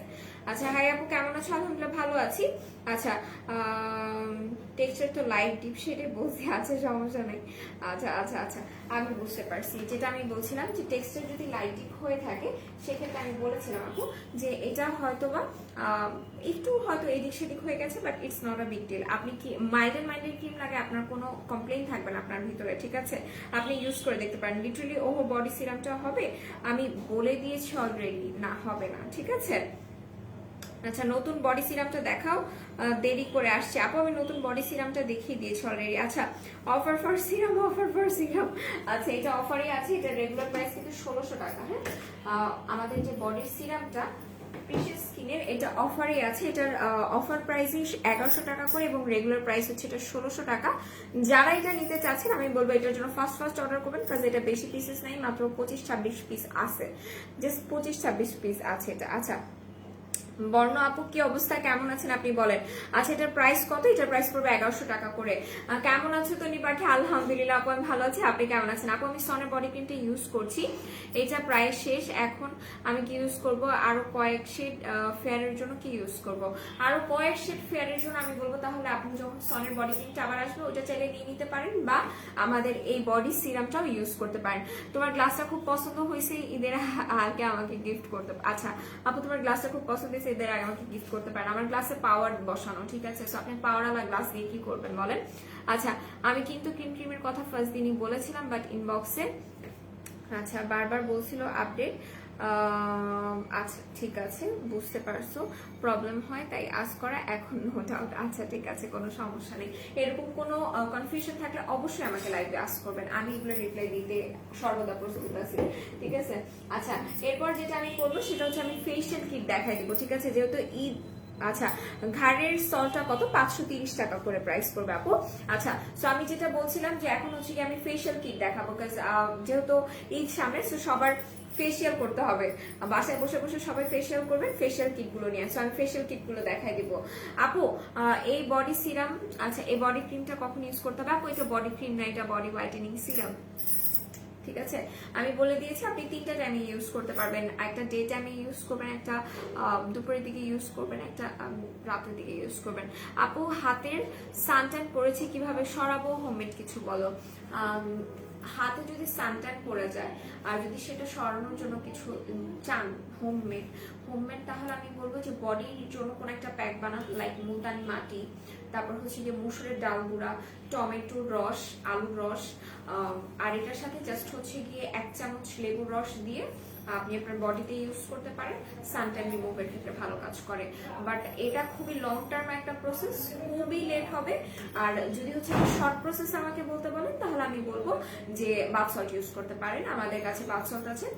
[SPEAKER 1] আচ্ছা, হাই আপু কেমন আছো? আলহামদুলিল্লাহ ভালো আছি। আচ্ছা, টেক্সচার তো লাইট ডিপ শেডে বলতে আছে, সমস্যা নেই। আচ্ছা আচ্ছা আচ্ছা, আমি বুঝতে পারছি। যেটা আমি বলছিলাম যে টেক্সচার যদি লাইট ডিপ হয়ে থাকে, সেক্ষেত্রে আমি বলেছিলাম আপু যে এটা হয়তোবা একটু হয়তো এদিক সেদিক হয়ে গেছে, but it's not a big deal. আপনি কি মাইল্ড এন্ড মাইল্ডের ক্রিম লাগে, আপনার কোনো কমপ্লেইন থাকবে না আপনার ভিতরে, ঠিক আছে। আপনি ইউজ করে দেখতে পারেন। লিটারালি ওহো বডি সিরামটা হবে, আমি বলে দিয়েছি অলরেডি, না হবে না, ঠিক আছে। আচ্ছা, নতুন বডি সিরামটা দেখাও, দেরি করে আসছে আপু। আমি নতুন বডি সিরামটা দেখিয়ে দিয়েছি অলরেডি। আচ্ছা, offer for serum, offer for serum. আচ্ছা, এটা অফারই আছে, এটা রেগুলার প্রাইস কিন্তু 1600 টাকা। হ্যাঁ, আমাদের যে বডি সিরামটা প্রিশিয়াস স্কিনের, এটা অফারই আছে। এটার অফার প্রাইসই 1100 টাকা করে এবং রেগুলার প্রাইস হচ্ছে এটা 1600 টাকা। যারা এটা নিতে চাচ্ছেন আমি বলবো এটার জন্য ফার্স্ট অর্ডার করবেন, কারণ এটা বেশি পিসেস নাই, মাত্র 25-26 পিস আছে, জাস্ট 25-26 পিস আছে এটা। আচ্ছা, বর্ণ আপু কি অবস্থা, কেমন আছেন আপনি বলেন। আচ্ছা, এটার প্রাইস কত? এটার প্রাইস পড়বে 1100 টাকা করে। কেমন আছো তনি পাখি? আলহামদুলিল্লাহ আপু, আমি ভালো আছি, আপনি কেমন আছেন? আপু আমি সনের বডি ক্রিমটা ইউজ করছি, এটা প্রায় শেষ। এখন আমি কি ইউজ করব? আরো কয়েক শেড ফেয়ারের জন্য কি ইউজ করব? আরো কয়েক শেড ফেয়ারের জন্য আমি বলবো তাহলে আপনি যখন সনের বডি ক্রিমটা আবার আসবে, ওটা চাইলে নিয়ে নিতে পারেন, বা আমাদের এই বডি সিরামটাও ইউজ করতে পারেন। তোমার গ্লাসটা খুব পছন্দ হয়েছে, ঈদের আগে আমাকে গিফট করতে। আচ্ছা আপু, তোমার গ্লাসটা খুব পছন্দ হয়েছে, ঈদের আগে আমাকে গিফট করতে পারেন। আমার গ্লাসে পাওয়ার বসানো, ঠিক আছে। সো আপনি পাওয়ারওয়ালা গ্লাস দিয়ে কি করবেন বলেন। আচ্ছা, আমি কিন্তু ক্রিমের কথা ফার্স্ট দিনই বলেছিলাম, বাট ইনবক্সে আচ্ছা বারবার বলছিল আপডেট। আচ্ছা ঠিক আছে, বুঝতে পারছো প্রবলেম হয় তাই আজ করা, এখন নো ডাউট। আচ্ছা ঠিক আছে, কোনো সমস্যা নেই। এরকম কোনো কনফিউশন থাকলে অবশ্যই আমাকে লাইভে আস্ক করবেন, আমি এগুলো রিপ্লাই দিতে সর্বদা প্রস্তুত আছি, ঠিক আছে। আচ্ছা, এরপর যেটা আমি করবো সেটা হচ্ছে আমি ফেশিয়াল কিট দেখাই দিব, ঠিক আছে, যেহেতু ঈদ। আচ্ছা, ঘাড়ের সলটা কত? 530 টাকা করে প্রাইস পড়বে আপু। আচ্ছা, সো আমি যেটা বলছিলাম যে এখন হচ্ছে কি আমি ফেশিয়াল কিট দেখাবো, যেহেতু ঈদ সামনে, সো সবার ফেশিয়াল করতে হবে, বাসায় বসে বসে সবাই ফেশিয়াল করবেন, ফেশিয়াল কিট গুলো নিয়ে। সো আমি ফেশিয়াল কিট গুলো দেখাই দিব আপু। এই বডি সিরাম, আচ্ছা এই বডি ক্রিমটা কখন ইউজ করতে হবে আপু? এটা বডি ক্রিম না, এটা বডি হোয়াইটেনিং সিরাম, ঠিক আছে। আমি বলে দিয়েছি আপনি 3টা টাইমে ইউজ করতে পারবেন। একটা ডে টাইমে ইউজ করবেন, একটা দুপুরের দিকে ইউজ করবেন, একটা রাতের দিকে ইউজ করবেন। আপু হাতের সানট্যান পড়েছে, কিভাবে সরাবো? হোমমেড কিছু বলো। হাতে যদি সানট্যান পড়ে যায় আর যদি সেটা সরানোর জন্য কিছু চান হোমমেড, তাহলে আমি বলবো যে বডির জন্য কোনো একটা প্যাক বানান, লাইক মুলতানি মাটি, তারপর হচ্ছে যে মসুরের ডাল গুঁড়া, টমেটোর রস, আলুর রস, আর এটার সাথে জাস্ট হচ্ছে গিয়ে 1 চামচ লেবুর রস দিয়ে আপনি আপনার বডিতে ইউজ করতে পারেন। সানট্যান রিমুভের ক্ষেত্রে ভালো কাজ করে, বাট এটা খুবই লং টার্ম একটা প্রসেস, খুবই লেট হবে। আর যদি হচ্ছে শর্ট প্রসেস আমাকে বলতে বলেন, তাহলে আমি বলবো যে বাথ সল্ট ইউজ করতে পারেন, আমাদের কাছে বাথ সল্ট আছে,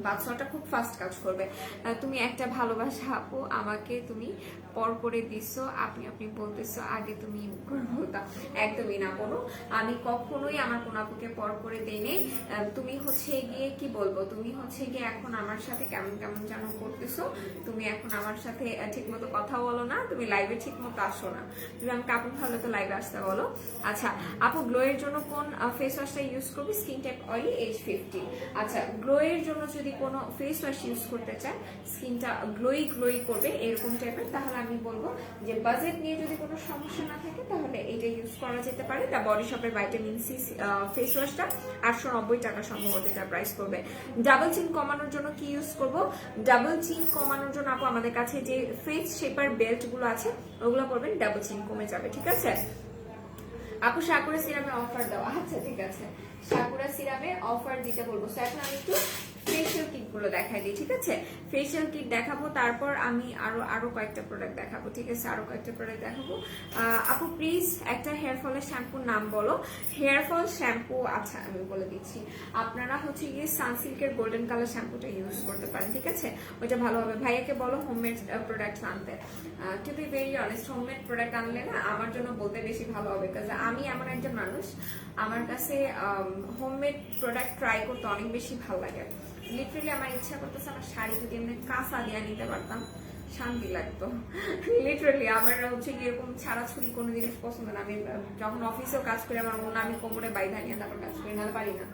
[SPEAKER 1] বাথ সল্টটা খুব ফাস্ট কাজ করবে। তুমি একটা ভালোবাসা আপু আমাকে তুমি পর করে দিছো, আপনি বলতেছো আগে তুমি বলতা, একদমই না কোনো, আমি কখনোই আমার কোন আপুকে পর করে দেই নেই। তুমি হচ্ছে গিয়ে কি বলবো, তুমি হচ্ছে গিয়ে এখন আমার সাথে কেমন কেমন যেন করতেছো, তুমি এখন আমার সাথে ঠিক মতো কথা বলো না, তুমি লাইভে ঠিক মতো আসো না, তুমি আমাকে আপু ভালো তো লাইভে আসতে বলো। আচ্ছা আপু, গ্লো এর জন্য কোন ফেস ওয়াশটা ইউজ করবি? Skin type oily H50। আচ্ছা, গ্লো এর জন্য যদি কোনো ফেস ওয়াশ ইউজ করতে চায়, স্কিনটা গ্লোই করবে এরকম টাইপের, তাহলে আমি বলবো যে বাজেট নিয়ে যদি কোনো সমস্যা না থাকে তাহলে এটা ইউজ করা যেতে পারে। দা বডি শপের ভাইটামিন সি ফেস ওয়াশটা 890 টাকা সম্ভবত এটা প্রাইস করবে। ডাবল চিন কমানোর জন্য কি ইউজ করব? ডাবল চিন কমানোর জন্য আপু আমাদের কাছে যে ফেস শেপার বেল্ট গুলো আছে ওগুলো পরবেন, ডাবল চিন কমে যাবে, ঠিক আছে। আপু সাকুরা সিরামে অফার দাও। আচ্ছা ঠিক আছে, সাকুরা সিরামে অফার দিতে বলবো। সো এখন আমি একটু ফেশিয়াল কিট গুলো দেখাই দিই, ঠিক আছে? ফেশিয়াল কিট দেখাবো, তারপর আমি আরো কয়েকটা প্রোডাক্ট দেখাবো, ঠিক আছে? আরো কয়েকটা প্রোডাক্ট দেখাবো। আপু প্লিজ একটা হেয়ার ফলের শ্যাম্পুর নাম বলো। হেয়ার ফল শ্যাম্পু, আচ্ছা আমি বলে দিচ্ছি, আপনারা হচ্ছে গিয়ে সানসিল্কের গোল্ডেন কালার শ্যাম্পুটা ইউজ করতে পারেন, ঠিক আছে? ওইটা ভালো হবে। ভাইয়াকে বলো হোমমেড প্রোডাক্ট আনতে। To be very honest, homemade product আনলে না আমার জন্য বলতে বেশি ভালো হবে, কারণ আমি এমন একজন মানুষ, আমার কাছে হোমমেড প্রোডাক্ট ট্রাই করতে অনেক বেশি ভালো লাগে। লিটারেলি আমার ইচ্ছা করতেছে আমার শাড়ি যদি এমনি কাঁচা দিয়ে নিতে পারতাম, শান্তি লাগতো। লিটারেলি আমার হচ্ছে কি এরকম ছাড়াছুড়ি কোনো জিনিস পছন্দ না। আমি যখন অফিসেও কাজ করি আমার মনে আমি কোমরে বাইধা নিয়ে তারপর কাজ করি, না পারি না।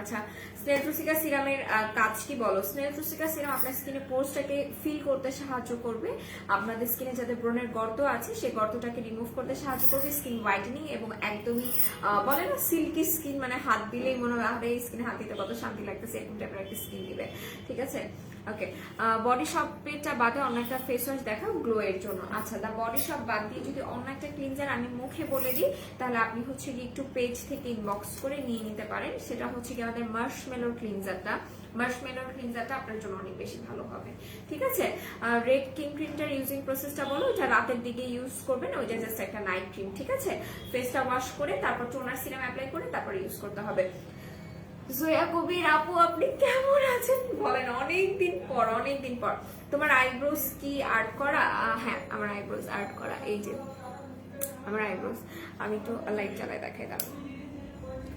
[SPEAKER 1] আচ্ছা, স্নেলট্রুসিকা সিরামের কাজ কি বলো? স্নেলট্রুসিকা সিরাম আপনার স্কিনে পোর্সটাকে ফিল করতে সাহায্য করবে, আপনাদের স্কিনে যাতে ব্রণের গর্ত আছে সেই গর্তটাকে রিমুভ করতে সাহায্য করবে, স্কিন হোয়াইটেনিং এবং একদমই বলে না সিল্কি স্কিন, মানে হাত দিলেই মনে হয় আরে স্কিনে হাত দিতে কত শান্তি লাগতেছে, এরকম টাইপের একটা স্কিন দিবে, ঠিক আছে? ওকে, বডি শপটা বাদে অন্য একটা ফেস ওয়াশ দেখাও গ্লো এর জন্য। আচ্ছা, দা বডি শপ বাদ দিয়ে যদি অন্য একটা ক্লিনজার আমি মুখে বলে দিই, তাহলে আপনি হচ্ছে কি একটু পেজ থেকে ইনবক্স করে নিয়ে নিতে পারেন। সেটা হচ্ছে কি আমাদের মার্শমেলোর ক্লিনজারটা। মার্শমেলোর ক্লিনজারটা আপনার জন্য অনেক বেশি ভালো হবে, ঠিক আছে? রেড কিং ক্রিমটার ইউজিং প্রসেসটা বলো। ওটা রাতের দিকে ইউজ করবেন, ওইটা জাস্ট একটা নাইট ক্রিম, ঠিক আছে? ফেসটা ওয়াশ করে তারপর টোনার সিরাম অ্যাপ্লাই করে তারপর ইউজ করতে হবে। জয়া কবির আপু আপনি কেমন আছেন বলেন? অনেকদিন পর। তোমার আইব্রোজ কি আর্ট করা? হ্যাঁ, আমার আইব্রোজ আর্ট করা। এই যে আমার আইব্রোজ, আমি একটু লাইট জ্বালায় দেখাই দাঁড়ান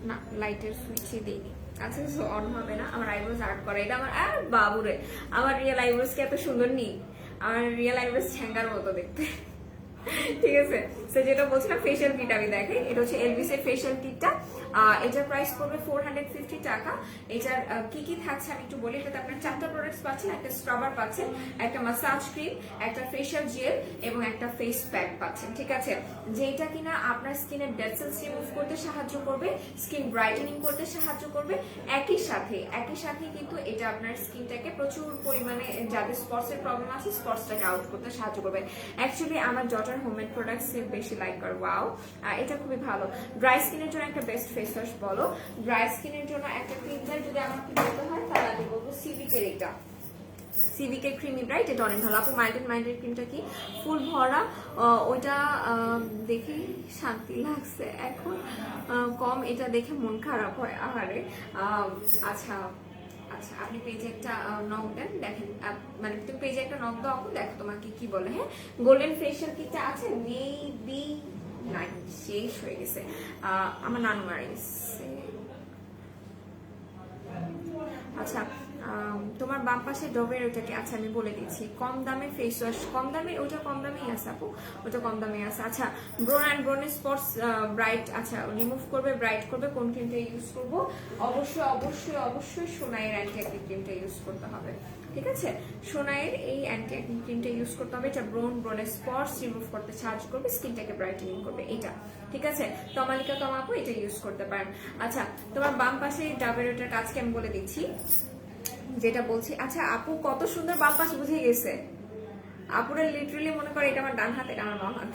[SPEAKER 1] না, লাইটের সুইচই দিইনি। আচ্ছা, অন হবে না। আমার আইব্রোজ আর্ট করা, এটা আমার বাবুরে, আমার রিয়েল আইব্রোজ কি এত সুন্দর নেই? আমার রিয়েল আইব্রোজ ছ্যাঙ্গার মতো দেখতে, ঠিক আছে? সো যেটা বলছিলাম ফেশিয়াল কিট আমি দেখাই, এটা হচ্ছে এলভিস এর ফেশিয়াল কিটটা। এটার প্রাইস পড়বে 450 টাকা। এটার কি কি থাকছে আমি একটু বলি। এটাতে আপনার 4টা প্রোডাক্টস পাচ্ছেন, একটা স্ক্রাবার পাচ্ছেন, একটা মাসাজ ক্রিম, একটা ফেশিয়াল জেল এবং একটা ফেস প্যাক পাচ্ছেন, ঠিক আছে? যেটা কিনা আপনার স্কিনের ডেড সেলস রিমুভ করতে সাহায্য করবে, স্কিন ব্রাইটেনিং করতে সাহায্য করবে, একই সাথে কিন্তু এটা আপনার স্কিনটাকে প্রচুর পরিমাণে যাদের স্পটস এর প্রবলেম আছে স্পটসটাকে আউট করতে সাহায্য করবে। অ্যাকচুয়ালি আমার ডটার হোমমেড প্রোডাক্টস বেশি লাইক করে। ওয়াও, এটা খুবই ভালো। ড্রাই স্কিনের জন্য একটা বেস্ট ফেস ওয়াশ বলো। ড্রাই স্কিনের জন্য একটা ক্লিনজার যদি আমাকে বলতে হয় তাহলে আমি বলবো সিভিকের এটা, সিভিকের ক্রিমি ব্রাইট, এটা অনেক ভালো। আপু মাইল্ডের ক্রিমটা কি ফুল ভরা? ওইটা দেখে শান্তি লাগছে, এখন কম, এটা দেখে মন খারাপ হয় আহারে। আচ্ছা, আপনি পেজে একটা নক দেন, দেখেন মানে তুমি পেজে একটা নক দাও, দেখো তোমাকে কি বলে। হ্যাঁ, গোল্ডেন ফেশিয়াল কিটটা আছে, মেবি নাই, শেষ হয়ে গেছে। আমার নানু মারা গেছে। আচ্ছা, তোমার বাম পাশে ডবের ওইটাকে, আচ্ছা আমি বলে দিচ্ছি, কম দামে ফেস ওয়াশ, কম দামে ওটা কম দামেই আছে আপু, ওটা কম দামে আছে। আচ্ছা, ব্রোন অ্যান্ড ব্রোনের স্পটস ব্রাইট, আচ্ছা রিমুভ করবে, ব্রাইট করবে, কোন ক্রিমটা ইউজ করবো? অবশ্যই সোনাইয়ের অ্যান্টি অ্যাকনি ক্রিমটা ইউজ করতে হবে, ঠিক আছে? সোনাইয়ের এই অ্যান্টি অ্যাকনি ক্রিমটা ইউজ করতে হবে। এটা ব্রোনের স্পটস রিমুভ করতে সাহায্য করবে, স্কিনটাকে ব্রাইটেনিং করবে, এটা, ঠিক আছে? তমালিকা তমাপু এটা ইউজ করতে পারেন। আচ্ছা, তোমার বাম পাশে ডাবের ওটার কাজকে আমি বলে দিচ্ছি যেটা বলছি। আচ্ছা আপু কত সুন্দর বাম পাশ বুঝে গেছে, আপুরা লিটারালি মনে করে এটা আমার ডান হাত, এটা আমার বাম হাত।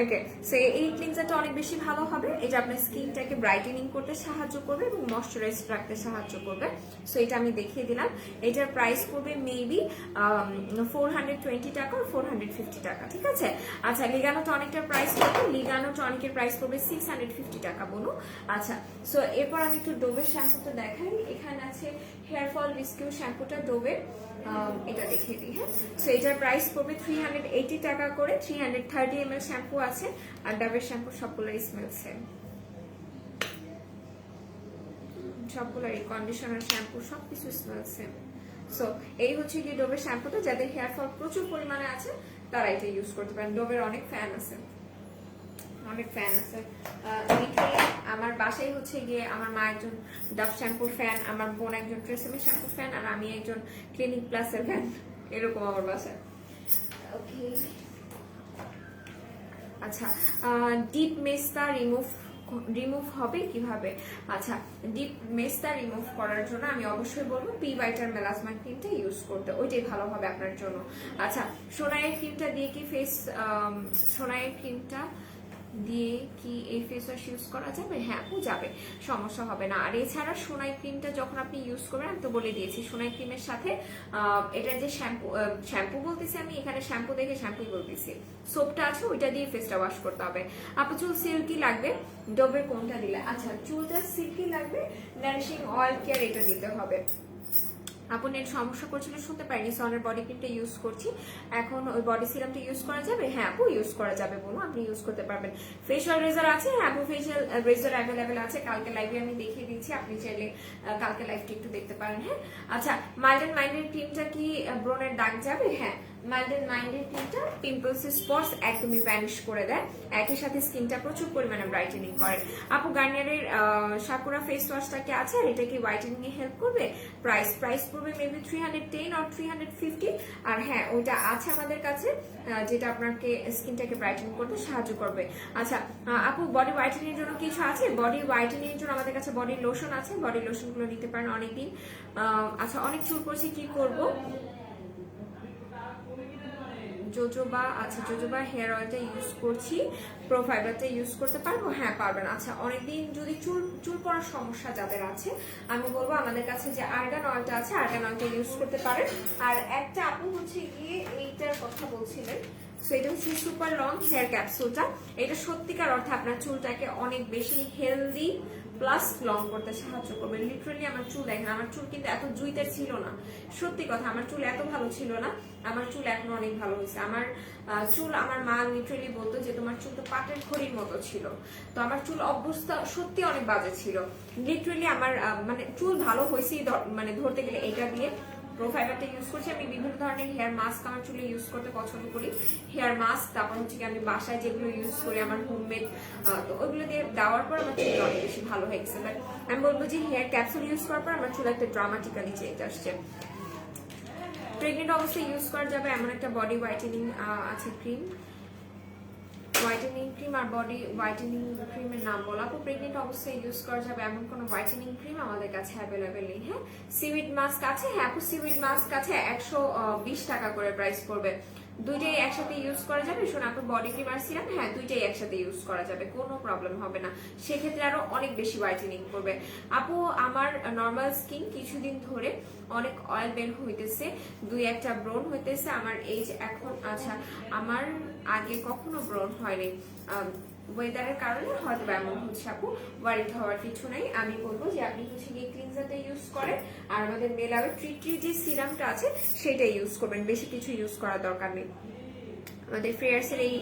[SPEAKER 1] ওকে, সো এই ক্লিনজারটা অনেক বেশি ভালো হবে। এটা আপনার স্কিনটাকে ব্রাইটেনিং করতে সাহায্য করবে এবং ময়শ্চারাইজ রাখতে সাহায্য করবে। সো এটা আমি দেখিয়ে দিলাম। এটার প্রাইস পড়বে মেবি 420 টাকা আর 450 টাকা, ঠিক আছে? আচ্ছা, লিগানো টনিকটার প্রাইস কত? লিগানো টনিকের প্রাইস পড়বে 650 টাকা বলুন। আচ্ছা, সো এরপর আমি একটু ডোবের শ্যাম্পুটা দেখাই। এখানে আছে হেয়ার ফল রেস্কিউ শ্যাম্পুটা ডোবের, এটা দেখিয়ে দিই। হ্যাঁ, সো এটার প্রাইস পড়বে 380 টাকা করে। 330 ml শ্যাম্পু আছে, আর ডাবের শ্যাম্পু সবগুলোর স্মেল সেম, সবগুলোর কন্ডিশনার শ্যাম্পু সবকিছু স্মেল সেম। সো এই হচ্ছে কি ডোবের শ্যাম্পুটা, যাদের হেয়ার ফল প্রচুর পরিমাণে আছে তারা এটা ইউজ করতে পারেন। ডোবের অনেক ফ্যান আছে। আমার বাসায় হচ্ছে গিয়ে আমার মা একজন ডাভ শ্যাম্পুর ফ্যান, আমার বোন একজন ট্রেসেমের শ্যাম্পুর ফ্যান, আর আমি একজন ক্লিনিক প্লাসের ফ্যান, এরকম আমার বাসায়। ওকে, আচ্ছা, ডিপ মেস্তা রিমুভ হবে কিভাবে? আচ্ছা, ডিপ মেস্তা রিমুভ করার জন্য আমি অবশ্যই বলবো পি ভাইটার মেলাজমা ক্রিমটা ইউজ করতে, ওইটাই ভালো হবে আপনার জন্য। আচ্ছা, সোনাইয়ের ক্রিমটা দিয়ে কি ফেস, সোনাইয়ের ক্রিমটা দিয়ে কি এই ফেস ওয়াশ ইউজ করা যাবে? হ্যাঁ আপু যাবে, সমস্যা হবে না। আর এছাড়া সোনাই ক্রিমটা যখন আপনি ইউজ করবেন, আমি তো বলে দিয়েছি সোনাই ক্রিমের সাথে এটা যে শ্যাম্পু বলতেছি আমি, এখানে শ্যাম্পু দেখে শ্যাম্পুই বলতেছি, সোপটা আছে ওইটা দিয়ে ফেসটা ওয়াশ করতে হবে। আপু চুল সিল্কি লাগবে, ডোবের কোনটা দিলে? আচ্ছা চুলটা সিল্কি লাগবে, নারিশিং অয়েল কেয়ার এটা দিতে হবে। আপু নেট সমস্যা করছিল শুনতে পারিনি, সনের বডি ক্রিমটা ইউজ করছি, এখন ওই বডি সিরামটা ইউজ করা যাবে? হ্যাঁ আপু ইউজ করা যাবে, বলুন আপনি ইউজ করতে পারবেন। ফেশিয়াল রেজার আছে? হ্যাঁ আপু ফেশিয়াল রেজার অ্যাভেলেবেল আছে, কালকে লাইভে আমি দেখিয়ে দিচ্ছি, আপনি চাইলে কালকে লাইভটা একটু দেখতে পারেন। হ্যাঁ আচ্ছা, মাইল্ড এন্ড মাইন্ডের ক্রিমটা কি ব্রনের দাগ যাবে? হ্যাঁ মাইল্ড এন্ড মাইন্ডের ক্রিমটা পিম্পলস স্পটস একদমই ভ্যানিশ করে দেয়, একই সাথে স্কিনটা প্রচুর পরিমাণে ব্রাইটেনিং করে। আপু গার্নিয়ারের সাকুরা ফেস ওয়াশটা কি আছে, আর এটা কি হোয়াইটেনিং এ হেল্প করবে? প্রাইস পড়বে মেবি 310 অর 350। আর হ্যাঁ ওইটা আছে আমাদের কাছে, যেটা আপনাকে স্কিনটাকে ব্রাইটেনিং করতে সাহায্য করবে। আচ্ছা আপু বডি হোয়াইটেনিং এর জন্য কিছু আছে? বডি হোয়াইটেনিং এর জন্য আমাদের কাছে বডি লোশন আছে, বডি লোশন গুলো নিতে পারেন অনেকদিন। আচ্ছা অনেক চুল পড়ছে, কি করব? জোজোবা, আচ্ছা জোজোবা হেয়ার অয়েলটা ইউজ করছি, প্রো ফাইবারটা ইউজ করতে পারবো? হ্যাঁ পারবেন। আচ্ছা অনেকদিন যদি চুল পড়ার সমস্যা যাদের আছে, আমি বলবো আমাদের কাছে যে আর্গান অয়েলটা আছে, আর্গান অয়েলটা ইউজ করতে পারেন। আর একটা আপু হচ্ছে গিয়ে এইটার কথা বলছিলেন, সো এটা হচ্ছে সুপার লং হেয়ার ক্যাপসুলটা, এটা সত্যিকার অর্থে আপনার চুলটাকে অনেক বেশি হেলদি প্লাস লং করতে সাহায্য করবে। লিটারালি আমার চুল দেখেন, আমার চুল কিন্তু এত জুইতের ছিল না, সত্যি কথা আমার চুল এত ভালো ছিল না, আমার চুল এখন অনেক ভালো হয়েছে। আমার চুল, আমার মা লিটারালি বলতো যে তোমার চুল তো পাটের খড়ির মতো ছিল, তো আমার চুল অবস্থা সত্যি অনেক বাজে ছিল। লিটারালি আমার মানে চুল ভালো হয়েছে মানে ধরতে গেলে এটা দিয়ে। প্রো ফাইবারটা ইউজ করছি আমি, বিভিন্ন ধরনের হেয়ার মাস্ক আমার চুলে ইউজ করতে পছন্দ করি, হেয়ার মাস্ক, তারপর হচ্ছে কি আমি বাসায় যেগুলো ইউজ করি আমার হোমমেড, তো ওইগুলো দিয়ে দেওয়ার পর আমার চুল অনেক বেশি ভালো হয়ে গেছে। বাট আমি বলবো যে হেয়ার ক্যাপসুল ইউজ করার পর আমার চুল একটা ড্রামাটিক্যালি চেঞ্জ আসছে। প্রেগনেন্ট অবস্থায় ইউজ করা যাবে এমন একটা বডি হোয়াইটেনিং আছে ক্রিম, হোয়াইটেনিং ক্রিম আর বডি হোয়াইটেনিং ক্রিমের নাম বলা। আপু প্রেগনেন্ট অবস্থায় ইউজ করা যাবে এমন কোনো হোয়াইটেনিং ক্রিম আমাদের কাছে অ্যাভেলেবেল নেই। হ্যাঁ সিউইড মাস্ক আছে? হ্যাঁ আপু সিউইড মাস্ক আছে, 120 টাকা করে প্রাইস পড়বে, দুইটাই একসাথে ইউজ করা যাবে। শোন আপু বডি ক্রিম আর সিরাম, হ্যাঁ দুইটাই একসাথে ইউজ করা যাবে, কোনো প্রবলেম হবে না, সেক্ষেত্রে আরো অনেক বেশি হোয়াইটেনিং করবে। আপু আমার নর্মাল স্কিন কিছুদিন ধরে অনেক অয়েল বের হইতেছে, দুই একটা ব্রন হইতেছে, আমার এজ এখন, আচ্ছা আমার আগে কখনো ব্রন হয়নি, ওয়েদারের কারণে হয়তো এমন হচ্ছে। আপু ওয়ারিড হওয়ার কিছু নাই, আমি বলবো যে আপনি হচ্ছে গিয়ে ক্লিনজারটা ইউজ করেন, আর আমাদের মেলাওয়ের ট্রি যে সিরামটা আছে সেটা ইউজ করবেন, বেশি কিছু ইউজ করার দরকার নেই। আমাদের ফ্রেয়ার্সের এই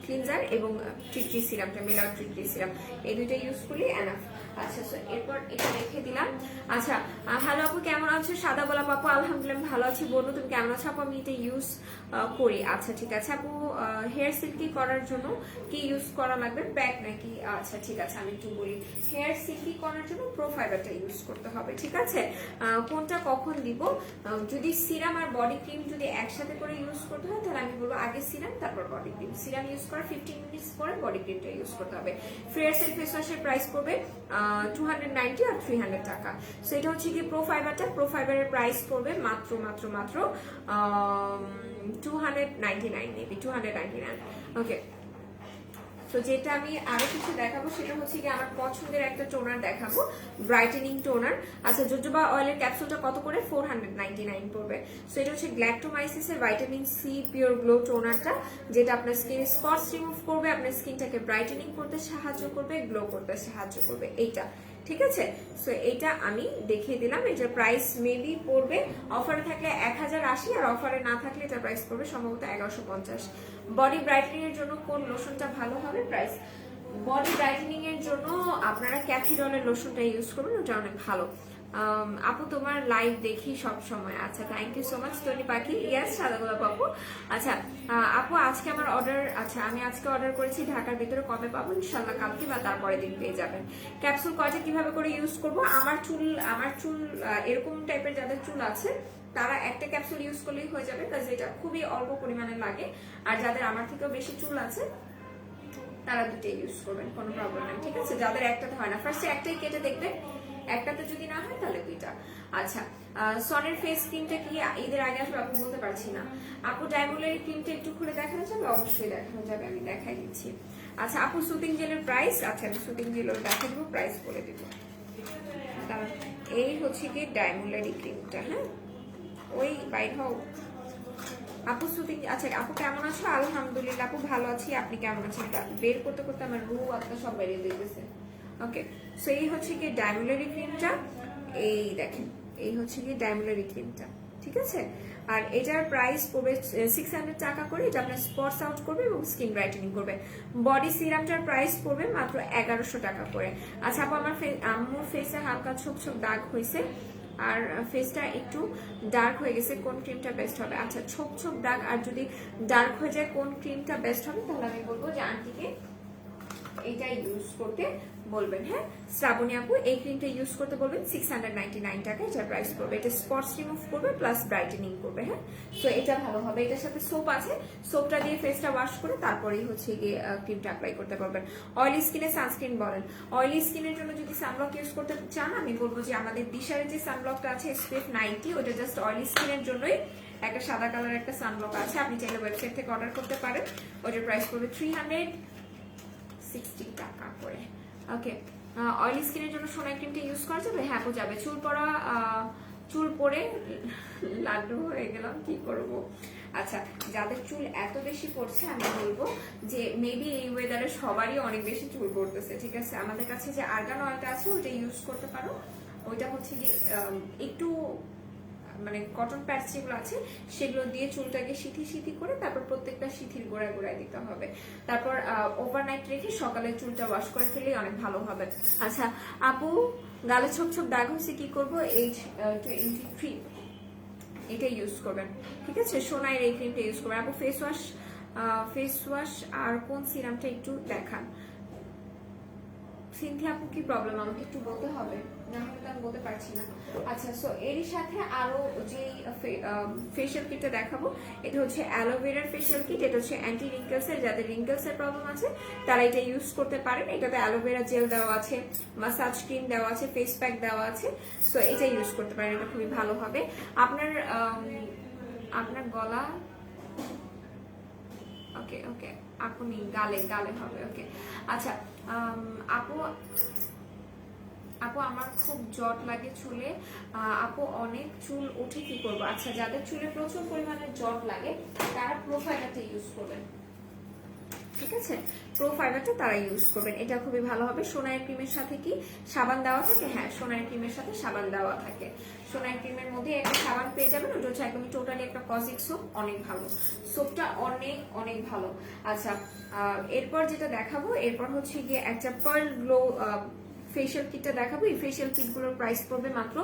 [SPEAKER 1] ক্লিনজার এবং ট্রি সিরামটা, মেলাওয়ের ট্রি সিরাম, এই দুইটা ইউজ করলে এনাফ। আচ্ছা এরপর এটা রেখে দিলাম। আচ্ছা হ্যালো আপু কেমন আছো? সাদা গোলাপ আপু আলহামদুলিল্লাহ ভালো আছি, বলুন তুমি কেমন আছো? আপু আমি এটা ইউজ করি। আচ্ছা ঠিক আছে আপু, হেয়ার সিল্কি করার জন্য কি ইউজ করা লাগবে, প্যাক নাকি? আচ্ছা ঠিক আছে আমি একটু বলি, হেয়ার সিল্কি করার জন্য প্রো ফাইবারটা ইউজ করতে হবে, ঠিক আছে? কোনটা কখন দিব? যদি সিরাম আর বডি ক্রিম যদি একসাথে করে ইউজ করতে হয় তাহলে আমি বলবো আগে সিরাম তারপর বডি ক্রিম, সিরাম ইউজ করার 15 মিনিটস পরে বডি ক্রিমটা ইউজ করতে হবে। ফ্রেয়ার্সের ফেস ওয়াশের প্রাইস পড়বে 290 আর 300 টাকা। সো এটা হচ্ছে কি প্রো ফাইবারটা, প্রো ফাইবারের প্রাইস পড়বে মাত্র 299, মেবি 299। ওকে তো যেটা আমি আরো কিছু দেখাবো সেটা হচ্ছে কি আমার পছন্দের একটা টোনার দেখাবো, ব্রাইটেনিং টোনার। আচ্ছা জোজোবা অয়েলের ক্যাপসুলটা কত করে? 499 পড়বে। সো এটা হচ্ছে গ্ল্যাক্টোমাইসিসের ভাইটামিন সি পিওর গ্লো টোনারটা, যেটা আপনার স্কিন স্পটস রিমুভ করবে, আপনার স্কিনটাকে ব্রাইটেনিং করতে সাহায্য করবে, গ্লো করতে সাহায্য করবে, এইটা ঠিক আছে? সো এটা আমি দেখিয়ে দিলাম, এটার প্রাইস মেবি পড়বে, অফারে থাকলে 1080 আর অফারে না থাকলে এটার প্রাইস পড়বে সম্ভবত 1150। বডি ব্রাইটেনিং এর জন্য কোন লোশনটা ভালো হবে? প্রাইস বডি ব্রাইটেনিং এর জন্য আপনারা ক্যাথিডলের লোশনটা ইউজ করবেন, ওটা অনেক ভালো। আপু তোমার লাইভ দেখি সব সময়। আচ্ছা thank you so much Tony Pakhi, ইয়াস সাদা গোলাপ আপু। আচ্ছা আপু আজকে আমার অর্ডার, আচ্ছা আমি আজকে অর্ডার করেছি, ঢাকার ভিতরে কবে পাবো? ইনশাল্লাহ কালকে বা তারপরের দিন পেয়ে যাবেন। ক্যাপসুল কয়টা কিভাবে করে ইউজ করব? আমার চুল এরকম টাইপের যাদের চুল আছে তারা একটা ক্যাপসুল ইউজ করলেই হয়ে যাবে, কারণ এটা খুবই অল্প পরিমাণে লাগে। আর যাদের আমার থেকেও বেশি চুল আছে তারা দুটোই ইউজ করবেন, কোনো প্রবলেম নেই, ঠিক আছে? যাদের একটাতে হয় না ফার্স্টে একটাই কেটে দেখবেন, একটাতে যদি না হয় তাহলে দুইটা। আচ্ছা সনের ফেস ক্রিমটা কি ঈদের আগে আসবে? আপু বলতে পারছি না। আপু ডায়মন্ডের ক্রিমটা একটু খুলে দেখানো যাবে? অবশ্যই দেখানো যাবে, আমি দেখাই দিচ্ছি। আচ্ছা আপু সুতিং জেলের প্রাইস, আচ্ছা আমি সুতিং জেলের দেখা দিব, প্রাইস বলে দিব। এই হচ্ছে কি ডায়মন্ডারি ক্রিমটা, হ্যাঁ ওই বাইর হও আপু সুতিং। আচ্ছা আপু কেমন আছো? আলহামদুলিল্লাহ আপু ভালো আছি, আপনি কেমন আছেন? বের করতে করতে আমার রু আত্মা সব বেরিয়ে দিতেছে। ওকে সো এই হচ্ছে কি ডায়মন্ডারি ক্রিমটা, এই দেখেন এই হচ্ছে কি ডায়মন্ডারি ক্রিমটা, ঠিক আছে। আর এটার প্রাইস পড়বে 600 টাকা করে। এটা আপনার স্পটস আউট করবে এবং স্কিন ব্রাইটেনিং করবে। বডি সিরামটার প্রাইস পড়বে মাত্র 1100 টাকা করে। আচ্ছা আপু আমার আম্মুর ফেসে হালকা ছোপ ছোপ দাগ হয়েছে আর ফেসটা একটু ডার্ক হয়ে গেছে, কোন ক্রিমটা বেস্ট হবে? আচ্ছা ছোপ ছোপ দাগ আর যদি ডার্ক হয়ে যায় কোন ক্রিমটা বেস্ট হবে, তাহলে আমি বলবো যে আন্টিকে এইটা ইউজ করতে বলবেন। হ্যাঁ শ্রাবণী আপু এই ক্রিমটা ইউজ করতে বলবেন, 699 টাকা এটার প্রাইস পড়বে। এটা স্পটস রিমুভ করবে প্লাস ব্রাইটেনিং করবে। হ্যাঁ সো এটা ভালো হবে। এটার সাথে সোপ আছে, সোপটা দিয়ে ফেসটা ওয়াশ করে তারপরেই হচ্ছে গিয়ে ক্রিমটা অ্যাপ্লাই করতে পারবেন। অয়েলি স্কিনে সানস্ক্রিন বলেন, অয়েলি স্কিনের জন্য যদি সানব্লক ইউজ করতে চান আমি বলবো যে আমাদের দিশারের যে সানব্লকটা আছে SPF 90, ওটা জাস্ট অয়েলি স্কিনের জন্যই। একটা সাদা কালার একটা সানব্লক আছে, আপনি চাইলে ওয়েবসাইট থেকে অর্ডার করতে পারেন। ওটার প্রাইস পড়বে 360 টাকা করে। ওকে অয়েলি স্কিনের জন্য সোনাই ক্রিমটা ইউজ করা যাবে? হ্যাঁ আপু যাবে। চুল পড়ে লাড্ডু হয়ে গেলাম, কি করব? আচ্ছা যাদের চুল এত বেশি পড়ছে আমি বলবো যে মেবি এই ওয়েদারে সবারই অনেক বেশি চুল পড়তেছে, ঠিক আছে। আমাদের কাছে যে আর্গান অয়েলটা আছে ওইটা ইউজ করতে পারো। ওইটা হচ্ছে কি একটু মানে কটন প্যাডস যেগুলো আছে সেগুলো দিয়ে চুলটাকে সিথি করে তারপর প্রত্যেকটা সিথির গোড়ায় গোড়ায় দিতে হবে। তারপর ওভারনাইট রেখে সকালে চুলটা ওয়াশ করে ফেলেই অনেক ভালো হবে। আচ্ছা আপু গালে ছোপ ছোপ দাগ হয়েছে কি করবো? H23 এটা ইউজ করবেন, ঠিক আছে। সোনাইয়ের এই ক্রিমটা ইউজ করবেন। আপু ফেস ওয়াশ আর কোন সিরামটা একটু দেখান। সিনথিয়া আপু কি প্রবলেম আমাকে একটু বলতে হবে, না হলে তো আমি বলতে পারছি না। আচ্ছা সো এরই সাথে আরো যে ফেশিয়াল কিটটা দেখাবো এটা হচ্ছে অ্যালোভেরার ফেশিয়াল কিট। এটা হচ্ছে অ্যান্টি রিঙ্কেলস এর, যাদের রিঙ্কেলস এর প্রবলেম আছে তারা এটা ইউজ করতে পারেন। এটাতে অ্যালোভেরা জেল দেওয়া আছে, মাসাজ ক্রিম দেওয়া আছে, ফেস প্যাক দেওয়া আছে। সো এটা ইউজ করতে পারেন, এটা খুবই ভালো হবে। আপনার গলা ওকে ওকে আপনি গালে হবে। ওকে আচ্ছা আপু আমার খুব জট লাগে চুলে, আপু অনেক চুল ওঠে কি করবো? আচ্ছা যাদের চুলে প্রচুর পরিমাণে জট লাগে তারা প্রোফাইবারটা ইউজ করবেন, ঠিক আছে। প্রোফাইবারটা তারা ইউজ করবেন, এটা খুবই ভালো হবে। সোনার ক্রিমের সাথে কি সাবান দেওয়া থাকে? হ্যাঁ সোনার ক্রিমের সাথে সাবান দেওয়া থাকে। সোনার ক্রিমের মধ্যে একটা সাবান পেয়ে যাবেন, ওটা হচ্ছে একদমই টোটালি একটা কজিক সোপ, অনেক ভালো সোপটা, অনেক ভালো। আচ্ছা এরপর যেটা দেখাবো এরপর হচ্ছে গিয়ে একটা পার্ল গ্লো ফেশিয়াল কিটটা দেখাবো। এই ফেশিয়াল কিটগুলোর প্রাইস পড়বে মাত্র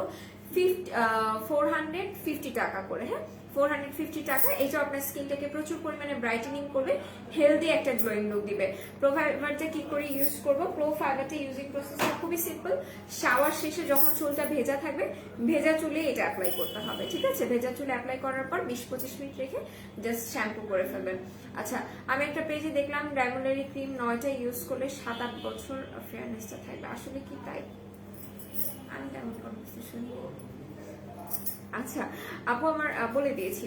[SPEAKER 1] 450 টাকা করে। হ্যাঁ 450 টাকা। এটা আপনার স্কিনটাকে প্রচুর পরিমাণে ব্রাইটেনিং করবে, হেলদি একটা গ্লোয়িং লুক দিবে। প্রোফাইবারটা কি করে ইউজ করব? প্রোফাইবারটা ইউজিং প্রসেসটা খুবই সিম্পল। শাওয়ার শেষে যখন চুলটা ভেজা থাকবে ভেজা চুলে এটা অ্যাপ্লাই করতে হবে, ঠিক আছে। ভেজা চুলে অ্যাপ্লাই করার পর 20-25 মিনিট রেখে জাস্ট শ্যাম্পু করে ফেলবেন। আচ্ছা আমি একটা পেজে দেখলাম ডায়মন্ডারি ক্রিম 9টা ইউজ করলে 7-8 বছর ফেয়ারনেসটা থাকবে, আসলে কি তাই? আমি তেমন কনভারসেশন আচ্ছা আপু আমার বলে দিয়েছি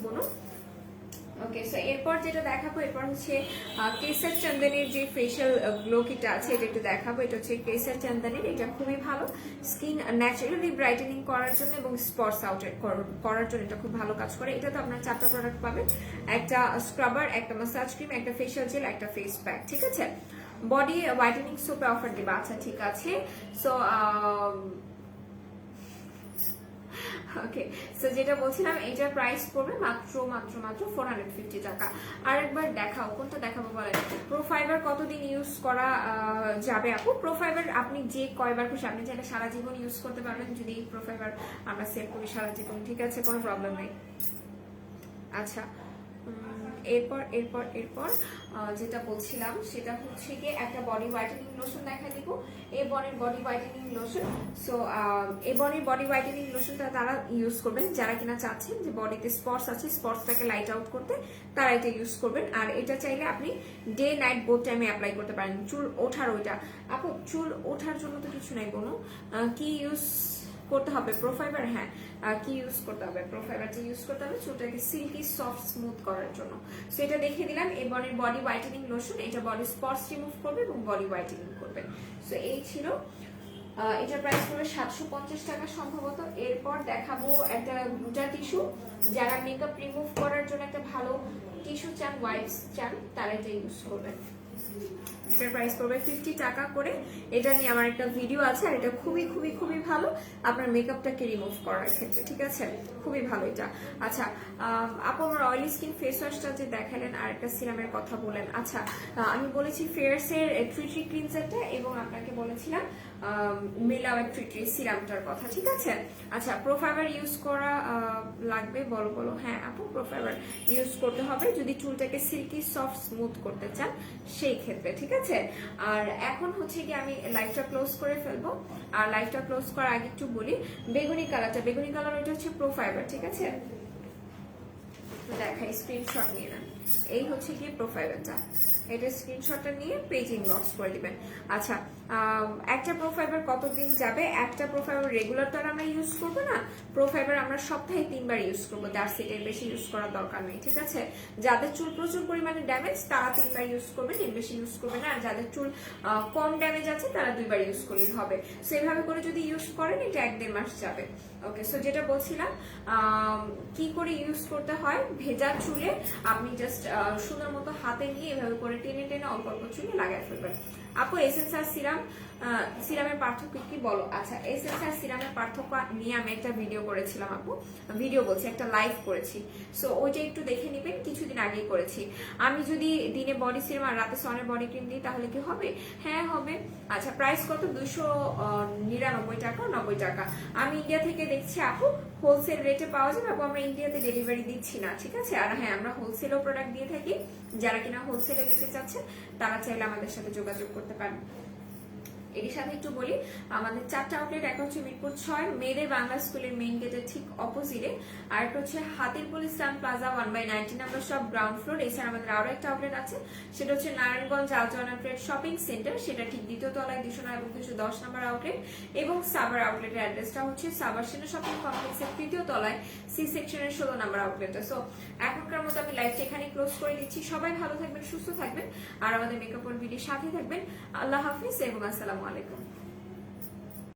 [SPEAKER 1] বোনো। ওকে সো এরপর যেটা দেখাবো এরপর হচ্ছে কেসার চন্দনের যে ফেশিয়াল গ্লো কিটটা আছে এটা একটু দেখাবো। এটা হচ্ছে কেসার চন্দনের, এটা খুবই ভালো স্কিন ন্যাচারালি ব্রাইটেনিং করার জন্য এবং স্পটস আউট করার জন্য এটা খুব ভালো কাজ করে। এটা তো আপনার 4টা প্রোডাক্ট পাবেন, একটা স্ক্রাবার, একটা মাসাজ ক্রিম, একটা ফেশিয়াল জেল, একটা ফেস প্যাক, ঠিক আছে। বডি হোয়াইটেনিং সোপে অফার দিবা, আচ্ছা ঠিক আছে। সো ওকে সো যেটা বলছিলাম এটার প্রাইস পড়বে মাত্র 450 টাকা। আরেকবার দেখাও, কোনটা দেখাবো বলেন? প্রোফাইবার কতদিন ইউজ করা যাবে আপু? প্রোফাইবার আপনি যে কয়বার খুশি, আপনি চাইলে সারা জীবন ইউজ করতে পারবেন যদি প্রোফাইবার আমরা সেভ করি সারা জীবন, ঠিক আছে, কোনো প্রবলেম নেই। আচ্ছা এরপর যেটা বলছিলাম সেটা হচ্ছে গিয়ে একটা বডি হোয়াইটেনিং লোশন দেখা দিব। এই বডি হোয়াইটেনিং লোশন, সো এই বডি হোয়াইটেনিং লোশনটা তারা ইউজ করবেন যারা কিনা চাচ্ছেন যে বডিতে স্পটস আছে স্পটসটাকে লাইট আউট করতে, তারা এটা ইউজ করবেন। আর এটা চাইলে আপনি ডে নাইট বোথ টাইমে অ্যাপ্লাই করতে পারেন। চুল ওঠার ওইটা আপু চুল ওঠার জন্য তো কিছু নাই কোনো, কি ইউজ করতে হবে প্রোফাইবার, হ্যাঁ কি ইউজ করতে হবে, প্রোফাইবারটা ইউজ করতে হবে চুলটাকে সিল্কি সফট স্মুথ করার জন্য। সো এটা দেখিয়ে দিলাম। এবার বডি হোয়াইটেনিং লোশন, এটা বডি স্পটস রিমুভ করবে এবং বডি হোয়াইটেনিং করবে। সো এই ছিল, এটার প্রাইস পড়বে 750 টাকা সম্ভবত। এরপর দেখাবো একটা গ্লুটা টিস্যু, যারা মেকআপ রিমুভ করার জন্য একটা ভালো টিস্যু চান, ওয়াইপস চান, তারা এটা ইউজ করবেন। এটার প্রাইস পড়বে 50 টাকা করে। এটা নিয়ে আমার একটা ভিডিও আছে, আর এটা খুবই খুবই খুবই ভালো আপনার মেকআপটাকে রিমুভ করার ক্ষেত্রে, ঠিক আছে, খুবই ভালো এটা। আচ্ছা আপু আমার অয়েলি স্কিন ফেস ওয়াশটা যে দেখালেন আর একটা সিরামের কথা বলেন। আচ্ছা আমি বলেছি ফেয়ারসের ট্রি ক্লিনজারটা এবং আপনাকে বলেছিলাম মিলাওয়ের ট্রি সিরামটার কথা, ঠিক আছে। আচ্ছা প্রোফাইবার ইউজ করা লাগবে, বলো বলো। হ্যাঁ আপু প্রোফাইবার ইউজ করতে হবে যদি চুলটাকে সিল্কি সফট স্মুথ করতে চান সেই ক্ষেত্রে, ঠিক আছে। আর এখন হচ্ছে কি আমি লাইভটা ক্লোজ করে ফেলবো। আর লাইভটা ক্লোজ করার আগে একটু বলি, বেগুনি কালারটা, বেগুনি কালার ওইটা হচ্ছে প্রোফাইবার, ঠিক আছে। দেখাই, স্ক্রিনশট নিয়ে নেন। এই হচ্ছে কি প্রোফাইবারটা, এটা স্ক্রিনশটটা নিয়ে পেজ ইনবক্স করে দিবেন। আচ্ছা একটা প্রোফাইবার কতদিন যাবে? একটা প্রোফাইবার রেগুলার তো আর আমরা ইউজ করবো না, প্রোফাইবার আমরা সপ্তাহে 3 বার ইউজ করবো, দ্যাটস ইট, এর বেশি ইউজ করার দরকার নেই, ঠিক আছে। যাদের চুল প্রচুর পরিমাণে ড্যামেজ তারা 3 বার ইউজ করবেন, এর বেশি ইউজ করবেন না। আর যাদের চুল কম ড্যামেজ আছে তারা 2 বার ইউজ করলেই হবে। সো এভাবে করে যদি ইউজ করেন এটা 1-1.5 মাস যাবে। ওকে, সো যেটা বলছিলাম কি করে ইউজ করতে হয়, ভেজা চুলে আপনি জাস্ট সুন্দর মতো হাতে নিয়ে এভাবে করে টেনে টেনে অল্প অল্প চুলে লাগাই ফেলবেন। আপু এসেন্স আর সিরামের পার্থক্য কি বলো? আচ্ছা এসেন্স আর সিরামের পার্থক্য নিয়ে আমি একটা ভিডিও করেছিলাম আপু, ভিডিও বলছি একটা লাইভ করেছি, সো ওইটা একটু দেখে নেবেন, কিছুদিন আগেই করেছি। আমি যদি দিনে বডি সিরাম আর রাতে সনের বডি ক্রিম দিই তাহলে কি হবে? হ্যাঁ হবে। আচ্ছা প্রাইস কত? 299 টাকা, 90 টাকা। আমি ইন্ডিয়া থেকে দেখছি আপু, হোলসেল রেটে পাওয়া যাবে আপু, আমরা ইন্ডিয়াতে ডেলিভারি দিচ্ছি না, ঠিক আছে। আর হ্যাঁ আমরা হোলসেলও প্রোডাক্ট দিয়ে থাকি, যারা কিনা হোলসেলে নিতে চাচ্ছেন তারা চাইলে আমাদের সাথে যোগাযোগ করতে পারেন। এর সাথে একটু বলি, আমাদের 4টা আউটলেট, একটা হচ্ছে মিরপুর 6 মেয়েদের বাংলা স্কুলের মেইন গেটের ঠিক অপোজিটে, আর একটা হচ্ছে Hatirpul Islam Plaza 1/19 number shop ground floor. এছাড়া আমাদের আরো একটা আউটলেট আছে, সেটা হচ্ছে Narayanganj Aljana Trade Shopping Centre, সেটা ঠিক 2য় তলায় 209 এবং 210 নাম্বার আউটলেট। এবং সাভার আউটলেটের অ্যাড্রেসটা হচ্ছে সাভার সেনা শপিং কমপ্লেক্সের 3য় তলায় সি সেকশনের 16 নাম্বার আউটলেটটা। সো এখনকার মতো আমি লাইভটা এখানে ক্লোজ করে দিচ্ছি। সবাই ভালো থাকবেন, সুস্থ থাকবেন, আর আমাদের মেকআপ ভিডিওর সাথে থাকবেন। আল্লাহ হাফিজ এবং আসসালামু আলাইকুম।